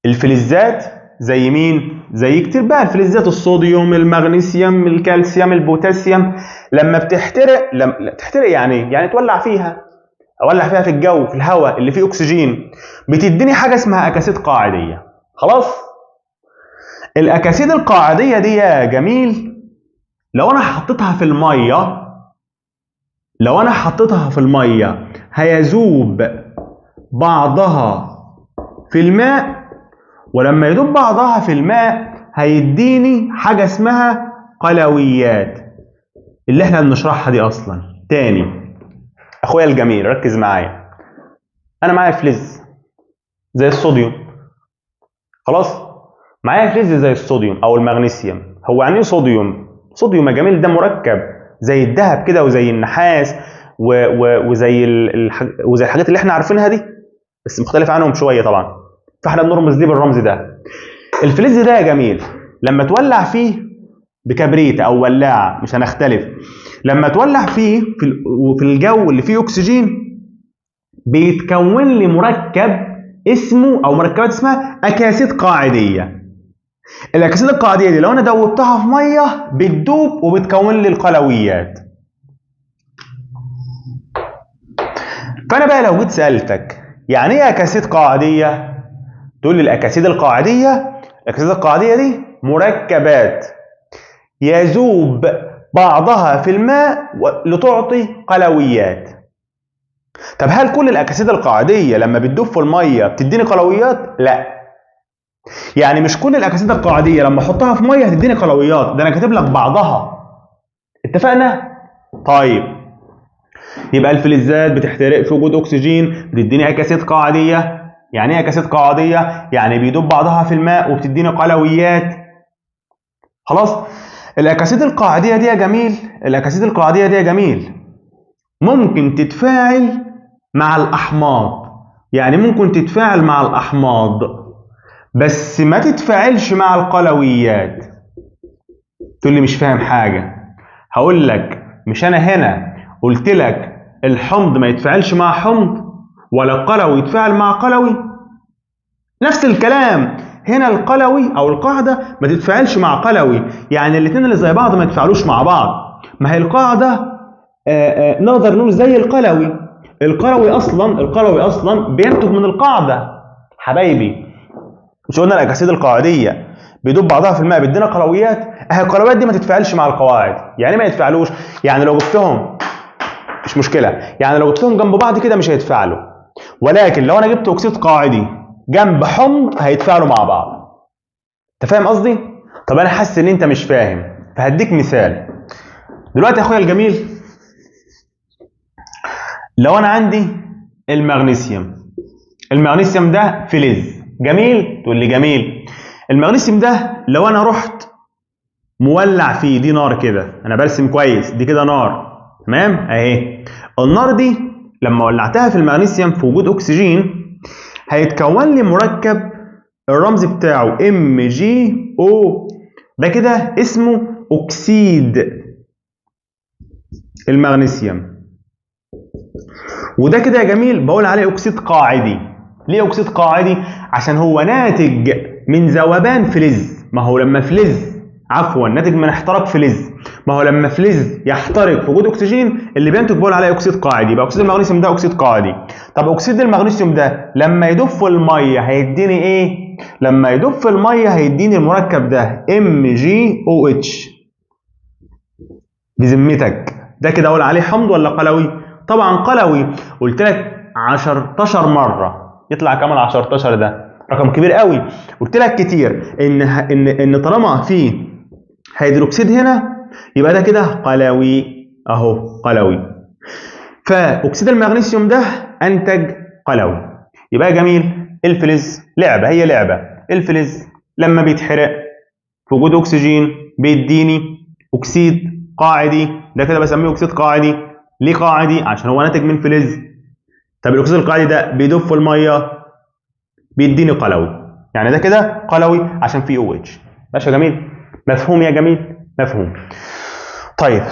الفلزات زي مين؟ زي كتير بقى الفلزات، الصوديوم، المغنيسيوم، الكالسيوم، البوتاسيوم. لما بتحترق، تحترق يعني تولع فيها، اولع فيها في الجو، في الهواء اللي فيه اكسجين، بتديني حاجه اسمها اكاسيد قاعديه. خلاص؟ الاكاسيد القاعديه دي يا جميل لو انا حطيتها في الميه لو انا حطيتها في الميه هيذوب بعضها في الماء، ولما يذوب بعضها في الماء هيديني حاجه اسمها قلويات اللي احنا بنشرحها دي اصلا. تاني اخويا الجميل ركز معايا، انا معايا فلز زي الصوديوم، خلاص معايا فلز زي الصوديوم او المغنيسيوم. هو يعني ايه صوديوم؟ صوديوم يا جميل ده مركب زي الذهب كده وزي النحاس وزي وزي الحاجات اللي احنا عارفينها دي، بس مختلف عنهم شويه طبعا، فاحنا بنرمز ليه بالرمز ده. الفلز ده يا جميل لما تولع فيه بكبريت او ولاعه، مش هنختلف، لما تولع فيه في الجو اللي فيه اكسجين بيتكون لي مركب اسمه او مركبات اسمها اكاسيد قاعديه. الاكاسيد القاعديه دي لو انا دوبتها في ميه بتدوب وبتكون لي القلويات. فانا بقى لو جيت سالتك يعني ايه اكاسيد قاعديه، تقول لي الاكاسيد القاعديه دي مركبات يذوب بعضها في الماء لتعطي قلويات. طب هل كل الاكاسيد القاعديه لما بتدوب في الميه بتديني قلويات؟ لا، يعني مش كل الاكاسيد القاعديه لما احطها في ميه هتديني قلويات، ده انا كاتب لك بعضها. اتفقنا؟ طيب يبقى الفلزات بتحترق في وجود اكسجين بتديني اكاسيد قاعديه. يعني ايه اكاسيد قاعديه؟ يعني بيدوب بعضها في الماء وبتديني قلويات. خلاص. الاكاسيد القاعديه دي يا جميل ممكن تتفاعل مع الاحماض، يعني ممكن تتفاعل مع الاحماض بس ما تتفاعلش مع القلويات. تقول لي مش فاهم حاجه، هقول لك مش انا هنا قلت لك الحمض ما يتفاعلش مع حمض ولا القلوي يتفاعل مع قلوي؟ نفس الكلام هنا، القلوي او القاعده ما تتفاعلش مع قلوي، يعني الاثنين اللي زي بعض ما يتفاعلوش مع بعض. ما هي القاعده نقدر نقول زي القلوي. القلوي اصلا بينتج من القاعده حبايبي. مش قلنا الاكاسيد القاعديه بيدوب بعضها في الماء بيدينا قلويات؟ اهي القلويات دي ما تتفاعلش مع القواعد. يعني ما يتفاعلوش، يعني لو جبتهم مش مشكله، يعني لو جبتهم جنب بعض كده مش هيتفاعلوا، ولكن لو انا جبت اكسيد قاعدي جنب حمض هيتفاعلوا مع بعض. انت فاهم قصدي؟ طب انا حاسس ان انت مش فاهم، فهديك مثال دلوقتي يا اخويا الجميل. لو انا عندي المغنيسيوم ده فلز جميل، تقول لي جميل. المغنيسيوم ده لو انا رحت مولع فيه، دي نار كده، انا برسم كويس، دي كده نار تمام اهي. النار دي لما ولعتها في المغنيسيوم في وجود اكسجين هيتكون لي مركب الرمز بتاعه MgO، ده كده اسمه اكسيد المغنيسيوم. وده كده يا جميل بقول عليه اكسيد قاعدي. ليه اكسيد قاعدي؟ عشان هو ناتج من ذوبان فلز. ما هو لما فلز ناتج من احتراق فلز، ما هو لما فلز يحترق في وجود اكسجين اللي بينتج بقول عليه اكسيد قاعدي. يبقى اكسيد المغنيسيوم ده اكسيد قاعدي. طب اكسيد المغنيسيوم ده لما يدوب في الميه هيديني ايه؟ لما يدوب في الميه هيديني المركب ده MgOH. بذمتك ده كده اقول عليه حمض ولا قلوي؟ طبعا قلوي. قلت لك 10 مره، يطلع كام 10 ده؟ رقم كبير قوي. قلت لك كتير ان طالما في هيدروكسيد هنا يبقى ده كده قلوي اهو، قلوي. فاكسيد المغنيسيوم ده انتج قلوي. يبقى جميل الفلز هي لعبه. الفلز لما بيتحرق في وجود اكسجين بيديني اكسيد قاعدي، ده كده بسميه اكسيد قاعدي. ليه قاعدي؟ عشان هو ناتج من فلز. طب الاكسيد القاعدي ده بيدوب في الميه بيديني قلوي، يعني ده كده قلوي عشان فيه OH. ماشي يا جميل؟ مفهوم يا جميل؟ مفهوم. طيب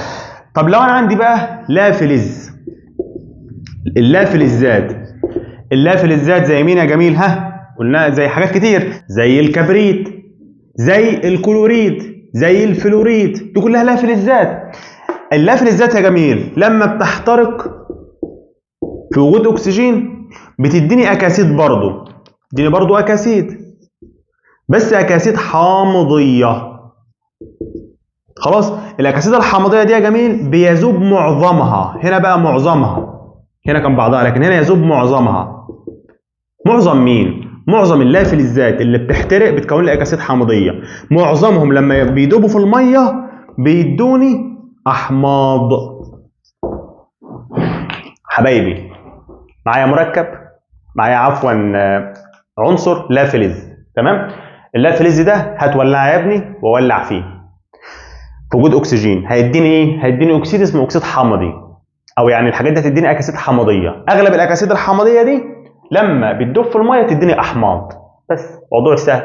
لو انا عندي بقى اللافلز، اللافلزات زي مين يا جميل؟ قلنا زي حاجات كتير، زي الكبريت، زي الكلوريد، زي الفلوريد، دي كلها لافلزات. اللافلزات يا جميل لما بتحترق في وجود اكسجين بتديني اكاسيد برضو، اديني برضو اكاسيد، بس اكاسيد حامضيه. خلاص. الاكاسيد الحامضيه دي يا جميل بيذوب معظمها، هنا بقى معظمها، هنا كان بعضها لكن هنا يذوب معظمها. معظم مين؟ معظم اللافلزات اللي بتحترق بتكون لي اكاسيد حامضيه، معظمهم لما بيدوبوا في الميه بيدوني احماض. حبايبي معايا مركب، معايا عفوا عنصر لافلز، تمام؟ اللافلز ده هتولعه يا ابني واولع فيه في وجود اكسجين، هيديني ايه؟ هيديني اكسيد اسمه اكسيد حمضي، او يعني الحاجات دي هتديني اكاسيد حمضيه. اغلب الاكاسيد الحمضيه دي لما بتدوب في الميه تديني احماض. بس موضوع سهل،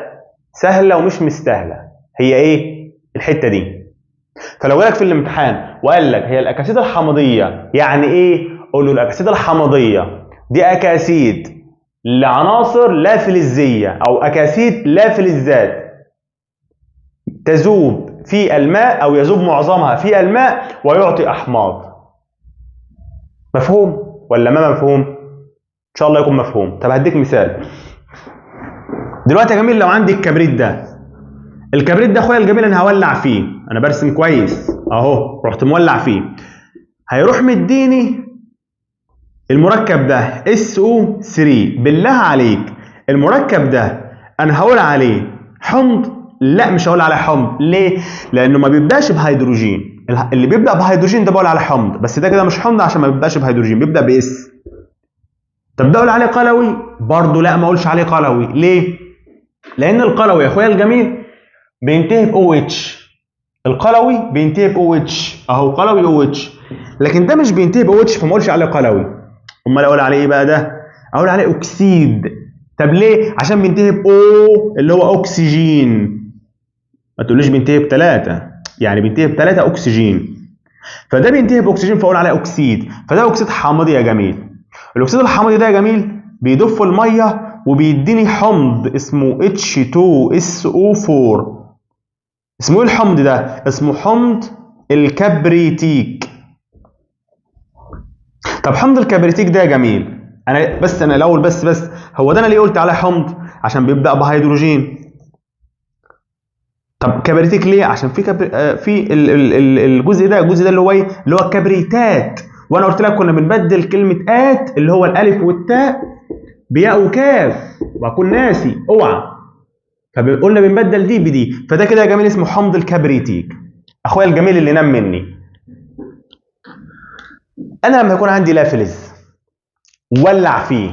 سهله ومش مستاهله، هي ايه الحته دي. فلو جالك في الامتحان وقال لك هي الاكاسيد الحمضيه يعني ايه، قول له الاكاسيد الحمضيه دي اكاسيد لعناصر لا فلزيه او اكاسيد لا فلزات تذوب في الماء او يذوب معظمها في الماء ويعطي احماض. مفهوم ولا ما مفهوم؟ ان شاء الله يكون مفهوم. طب هديك مثال دلوقتي يا جميل. لو عندي الكبريت ده، الكبريت ده اخويا الجميل انا هولع فيه، انا برسم كويس اهو، رحت مولع فيه، هيروح مديني المركب ده SO3. بالله عليك المركب ده انا هقول عليه حمض؟ لا مش هقول عليه حمض. ليه؟ لانه ما بيبداش بهيدروجين، اللي بيبدا بهيدروجين ده بقول عليه حمض، بس ده كده مش حمض عشان ما بيبداش بهيدروجين، بيبدا باس. طب ده اقول عليه قلوي؟ برضه لا ما اقولش عليه قلوي. ليه؟ لان القلوي يا اخويا الجميل بينتهي ب OH، القلوي بينتهي ب OH اهو، قلوي OH، لكن ده مش بينتهي ب OH فما اقولش عليه قلوي. امال اقول عليه ايه بقى ده؟ اقول عليه اكسيد. طب ليه؟ عشان بينتهي ب O اللي هو اكسجين، ما تقوليش بينتهي ب3، يعني بينتهي ب3 اكسجين، فده بينتهي باكسجين فاقول عليه اكسيد، فده اكسيد حامضي يا جميل. الاكسيد الحامضي ده يا جميل بيدوب في الميه وبيديني حمض اسمه H2SO4. اسمه ايه الحمض ده؟ اسمه حمض الكبريتيك. طب حمض الكبريتيك ده يا جميل انا الاول بس هو ده انا ليه قلت عليه حمض؟ عشان بيبدا بهيدروجين. طب كبريتيك ليه؟ عشان في في الجزء ده اللي هو ايه؟ اللي هو الكبريتات، وانا قلت لك كنا بنبدل كلمه ات اللي هو الالف والتاء بياء وكاف، واكون ناسي اوعى، فقلنا بنبدل دي بدي، فده كده يا جميل اسمه حمض الكبريتيك. اخويا الجميل اللي نام مني، انا لما يكون عندي لافلز ولع فيه،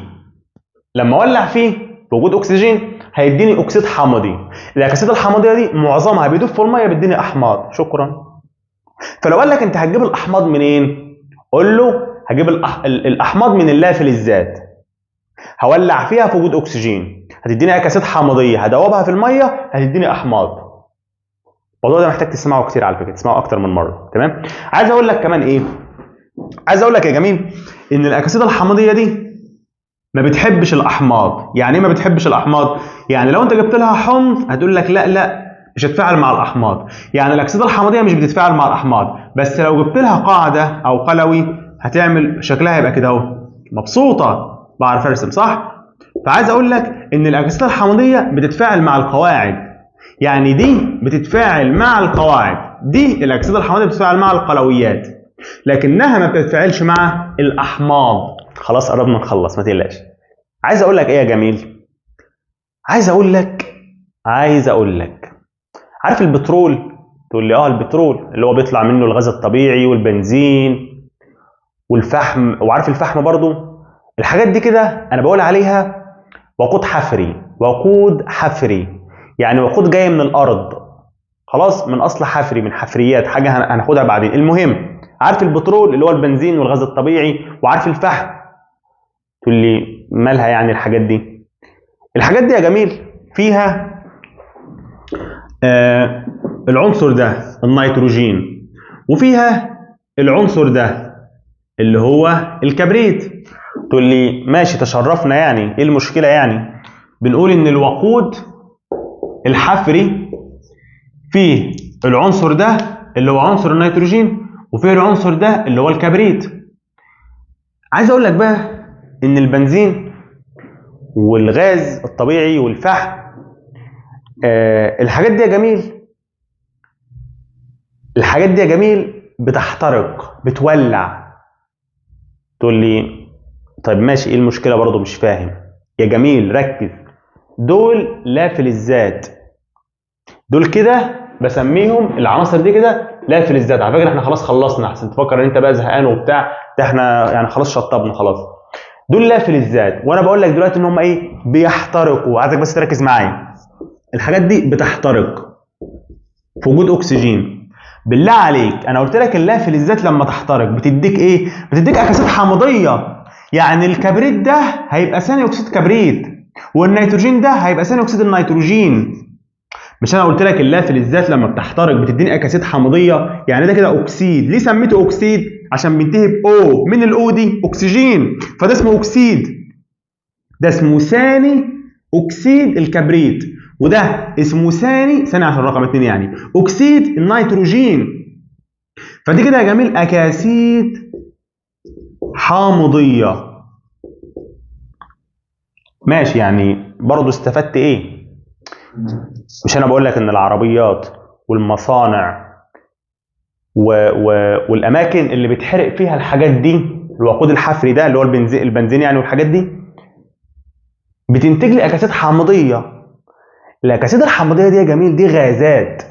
لما اولع فيه بوجود اكسجين هيديني اكسيد حمضي. الاكاسيد الحمضيه دي معظمها بيدوب في الميه بيديني احماض. شكرا. فلو قال لك انت هتجيب الاحماض منين؟ قول له هجيب الاحماض من اللافلزات، هولع فيها في وجود اكسجين هتديني اكاسيد حمضيه، هدوبها في الميه هتديني احماض. الموضوع ده محتاج تسمعه كتير على فكره، تسمعه اكتر من مره، تمام؟ عايز اقول لك كمان ايه؟ عايز اقول لك يا جميل ان الاكاسيد الحمضيه دي ما بتحبش الاحماض. يعني ايه ما بتحبش الاحماض؟ يعني لو انت جبت لها حمض هتقول لك لا مش هتتفاعل مع الاحماض. يعني الاكسده الحمضيه مش بتتفاعل مع الاحماض، بس لو جبت لها قاعده او قلوي هتعمل شكلها يبقى كده اهو، مبسوطه، بعرف ارسم صح؟ فعايز اقول لك ان الاكسده الحمضيه بتتفاعل مع القواعد، يعني دي بتتفاعل مع القواعد، دي الاكسده الحمضيه بتتفاعل مع القلويات، لكنها ما بتتفاعلش مع الاحماض. خلاص قربنا نخلص ما تقلقش. عايز اقول لك ايه يا جميل؟ عايز اقول لك عارف البترول؟ تقول لي اه البترول اللي هو بيطلع منه الغاز الطبيعي والبنزين والفحم، وعارف الفحم برضو. الحاجات دي كده انا بقول عليها وقود حفري. وقود حفري يعني وقود جاي من الارض، خلاص، من اصل حفري، من حفريات، حاجه هناخدها بعدين. المهم عارف البترول اللي هو البنزين والغاز الطبيعي، وعارف الفحم. تقول لي مالها يعني الحاجات دي؟ الحاجات دي يا جميل فيها العنصر ده النيتروجين، وفيها العنصر ده اللي هو الكبريت. تقول لي ماشي تشرفنا، يعني ايه المشكله؟ يعني بنقول ان الوقود الحفري فيه العنصر ده اللي هو عنصر النيتروجين، وفيه العنصر ده اللي هو الكبريت. عايز اقول لك بقى ان البنزين والغاز الطبيعي والفحم الحاجات دي يا جميل الحاجات دي يا جميل بتحترق، بتولع. تقول لي طيب ماشي، ايه المشكله؟ برضو مش فاهم. يا جميل ركز، دول لا فلزات، دول كده بسميهم العناصر دي كده لا فلزات. على فكره احنا خلاص خلصنا، احسن تفكر ان انت بقى زهقان وبتاع، ده احنا يعني خلاص شطبنا خلاص. دول لا فلزات، وانا بقول لك دلوقتي ان هم ايه؟ بيحترقوا. عايزك بس تركز معايا، الحاجات دي بتحترق في وجود اكسجين. بالله عليك، انا قلت لك اللا فلزات لما تحترق بتديك ايه؟ بتديك اكاسيد حامضيه. يعني الكبريت ده هيبقى ثاني اكسيد كبريت، والنيتروجين ده هيبقى ثاني اكسيد النيتروجين. مش انا قلت لك اللا فلزات لما بتحترق بتديني اكاسيد حامضيه؟ يعني ده كده اكسيد. ليه سميته اكسيد؟ عشان بينتهي باو. من الاو دي اكسجين، فده اسمه اكسيد. ده اسمه ثاني اكسيد الكبريت، وده اسمه ثاني عشان رقم 2 يعني اكسيد النيتروجين. فدي كده يا جميل اكاسيد حامضيه. ماشي، يعني برضه استفدت ايه؟ مش انا بقول لك ان العربيات والمصانع والاماكن اللي بتحرق فيها الحاجات دي، الوقود الحفري ده اللي هو البنزين يعني، والحاجات دي بتنتج لي اكاسيد حامضيه. الاكاسيد الحامضيه دي يا جميل دي غازات،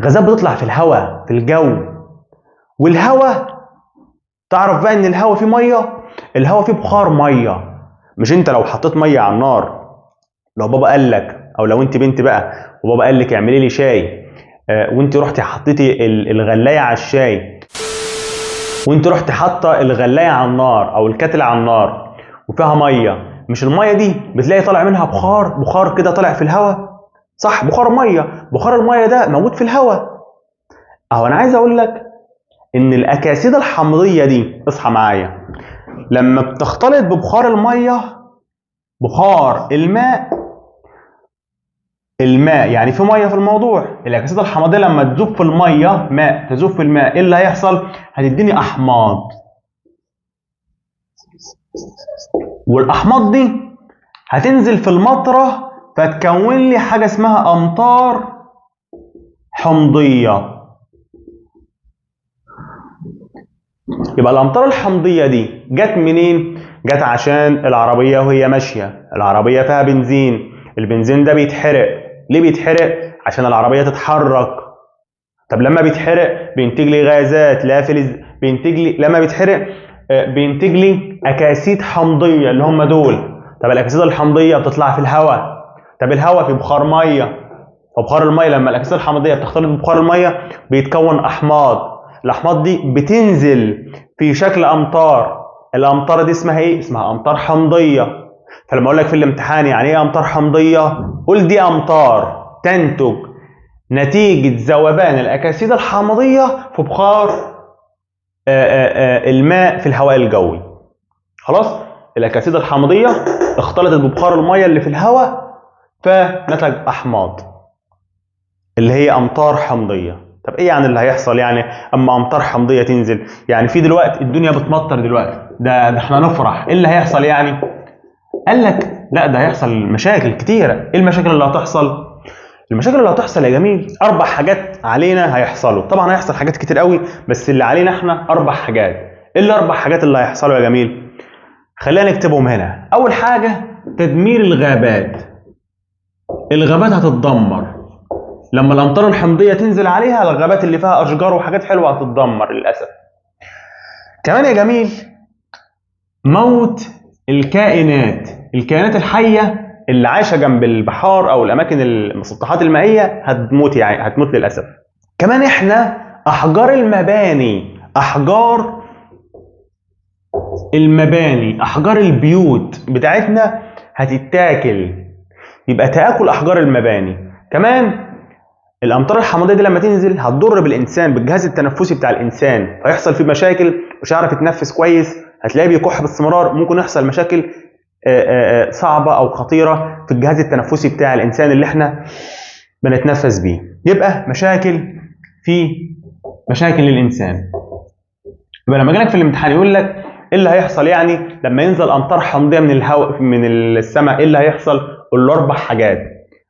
غازات بتطلع في الهواء في الجو. والهواء تعرف بقى ان الهواء فيه ميه، الهواء فيه بخار ميه. مش انت لو حطيت ميه على النار، لو بابا قال لك، او لو انت بنت بقى وبابا قال لك اعملي لي شاي، وانت رحتي حطيتي الغلايه على الشاي، وانت رحت حاطه الغلايه على النار او الكاتل على النار وفيها ميه، مش الميه دي بتلاقي طالع منها بخار كده طالع في الهواء؟ صح، بخار ميه. بخار الميه ده موجود في الهواء. اهو انا عايز اقول لك ان الاكاسيد الحمضيه دي، اصحى معايا، لما بتختلط ببخار الميه، بخار الماء يعني في ميه في الموضوع، الاكاسيد الحمضيه لما تذوب في الميه، ماء تذوب في الماء، ايه اللي هيحصل؟ هتديني احماض. والاحماض دي هتنزل في المطره فتكون لي حاجه اسمها امطار حمضيه. يبقى الامطار الحمضيه دي جت منين؟ جت عشان العربيه وهي ماشيه، العربيه فيها بنزين، البنزين ده بيتحرق. ليه بيتحرق؟ عشان العربيه تتحرك. طب لما بيتحرق بينتج لي غازات لا فلز، بينتج لي لما بيتحرق بينتج لي اكاسيد حمضيه اللي هم دول. طب الاكاسيد الحمضيه بتطلع في الهواء. طب الهواء في بخار ميه، فبخار الميه لما الاكاسيد الحمضيه بتختلط ببخار الميه بيتكون احماض. الاحماض دي بتنزل في شكل امطار. الامطار دي اسمها ايه؟ اسمها امطار حمضيه. فلما اقول لك في الامتحان يعني ايه امطار حمضيه، قول دي امطار تنتج نتيجه ذوبان الاكاسيد الحمضيه في بخار الماء في الهواء الجوي. خلاص، الاكاسيد الحمضيه اختلطت ببخار الميه اللي في الهواء فنتج احماض اللي هي امطار حمضيه. طب ايه يعني اللي هيحصل يعني اما امطار حمضيه تنزل؟ يعني في دلوقتي الدنيا بتمطر دلوقتي، ده احنا نفرح، ايه اللي هيحصل يعني؟ قال لك لا، ده هيحصل مشاكل كتيره. ايه المشاكل اللي هتحصل؟ المشاكل اللي هتحصل يا جميل 4 حاجات علينا هيحصلوا. طبعا هيحصل حاجات كتير قوي، بس اللي علينا احنا 4 حاجات. ايه ال4 حاجات اللي هيحصلوا يا جميل؟ خلينا نكتبهم هنا. اول حاجه تدمير الغابات. الغابات هتتدمر لما الامطار الحمضيه تنزل عليها، الغابات اللي فيها اشجار وحاجات حلوه هتتدمر للاسف. كمان يا جميل موت الكائنات الحيه اللي عايشه جنب البحار او الاماكن المسطحات المائيه هتموت، يعني هتموت للاسف. كمان احنا احجار المباني، احجار البيوت بتاعتنا هتتاكل، يبقى تاكل احجار المباني. كمان الامطار الحمضيه دي لما تنزل هتضر بالانسان، بالجهاز التنفسي بتاع الانسان، فيحصل فيه مشاكل، مش هيعرف يتنفس كويس، هتلاقيه بيكح باستمرار، ممكن يحصل مشاكل صعبه او خطيره في الجهاز التنفسي بتاع الانسان اللي احنا بنتنفس بيه. يبقى مشاكل للانسان. يبقى لما جالك في الامتحان يقول لك ايه اللي هيحصل يعني لما ينزل امطار حمضيه من الهواء من السماء، ايه اللي هيحصل؟ قول له 4 حاجات.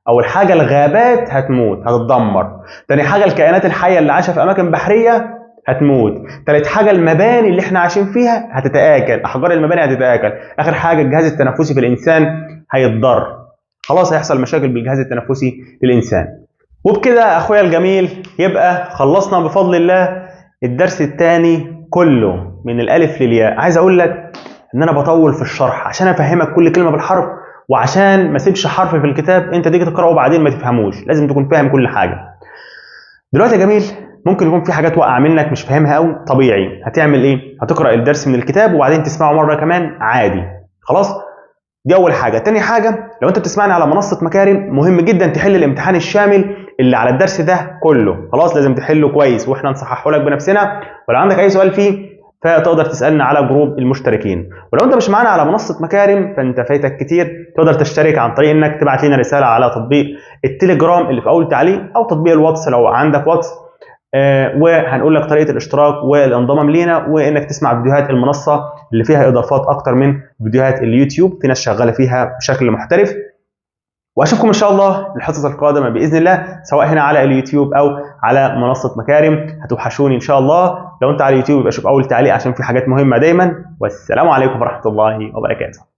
اول حاجه الغابات هتموت هتتدمر، تاني حاجه الكائنات الحيه اللي عايشه في اماكن بحريه هتموت، تالت حاجه المباني اللي احنا عايشين فيها هتتاكل، احجار المباني هتتاكل، اخر حاجه الجهاز التنفسي في الانسان هيتضر. خلاص هيحصل مشاكل بالجهاز التنفسي للانسان. وبكده اخويا الجميل يبقى خلصنا بفضل الله الدرس الثاني كله من الالف للياء. عايز اقول لك ان انا بطول في الشرح عشان افهمك كل كلمه بالحرف، وعشان ما اسيبش حرف في الكتاب انت تيجي تقراه وبعدين ما تفهموش، لازم تكون فاهم كل حاجه. دلوقتي يا جميل ممكن يكون في حاجات واقعه منك مش فاهمها قوي، طبيعي. هتعمل ايه؟ هتقرا الدرس من الكتاب وبعدين تسمعه مره كمان عادي. خلاص؟ دي اول حاجه. تاني حاجه لو انت بتسمعني على منصه مكارم مهم جدا تحل الامتحان الشامل اللي على الدرس ده كله. خلاص لازم تحله كويس واحنا نصححه لك بنفسنا، ولو عندك اي سؤال فيه فتقدر تسالنا على جروب المشتركين. ولو انت مش معانا على منصه مكارم فانت فايتك كتير، تقدر تشترك عن طريق انك تبعت لنا رساله على تطبيق التليجرام اللي في اول تعليق، او تطبيق الواتس لو عندك واتس. وهنقول لك طريقه الاشتراك والانضمام لينا، وانك تسمع فيديوهات المنصه اللي فيها اضافات اكتر من فيديوهات اليوتيوب، في ناس شغاله فيها بشكل محترف. واشوفكم ان شاء الله الحصص القادمه باذن الله، سواء هنا على اليوتيوب او على منصه مكارم. هتوحشوني ان شاء الله. لو انت على اليوتيوب يبقى شوف اول تعليق عشان في حاجات مهمه دايما. والسلام عليكم ورحمه الله وبركاته.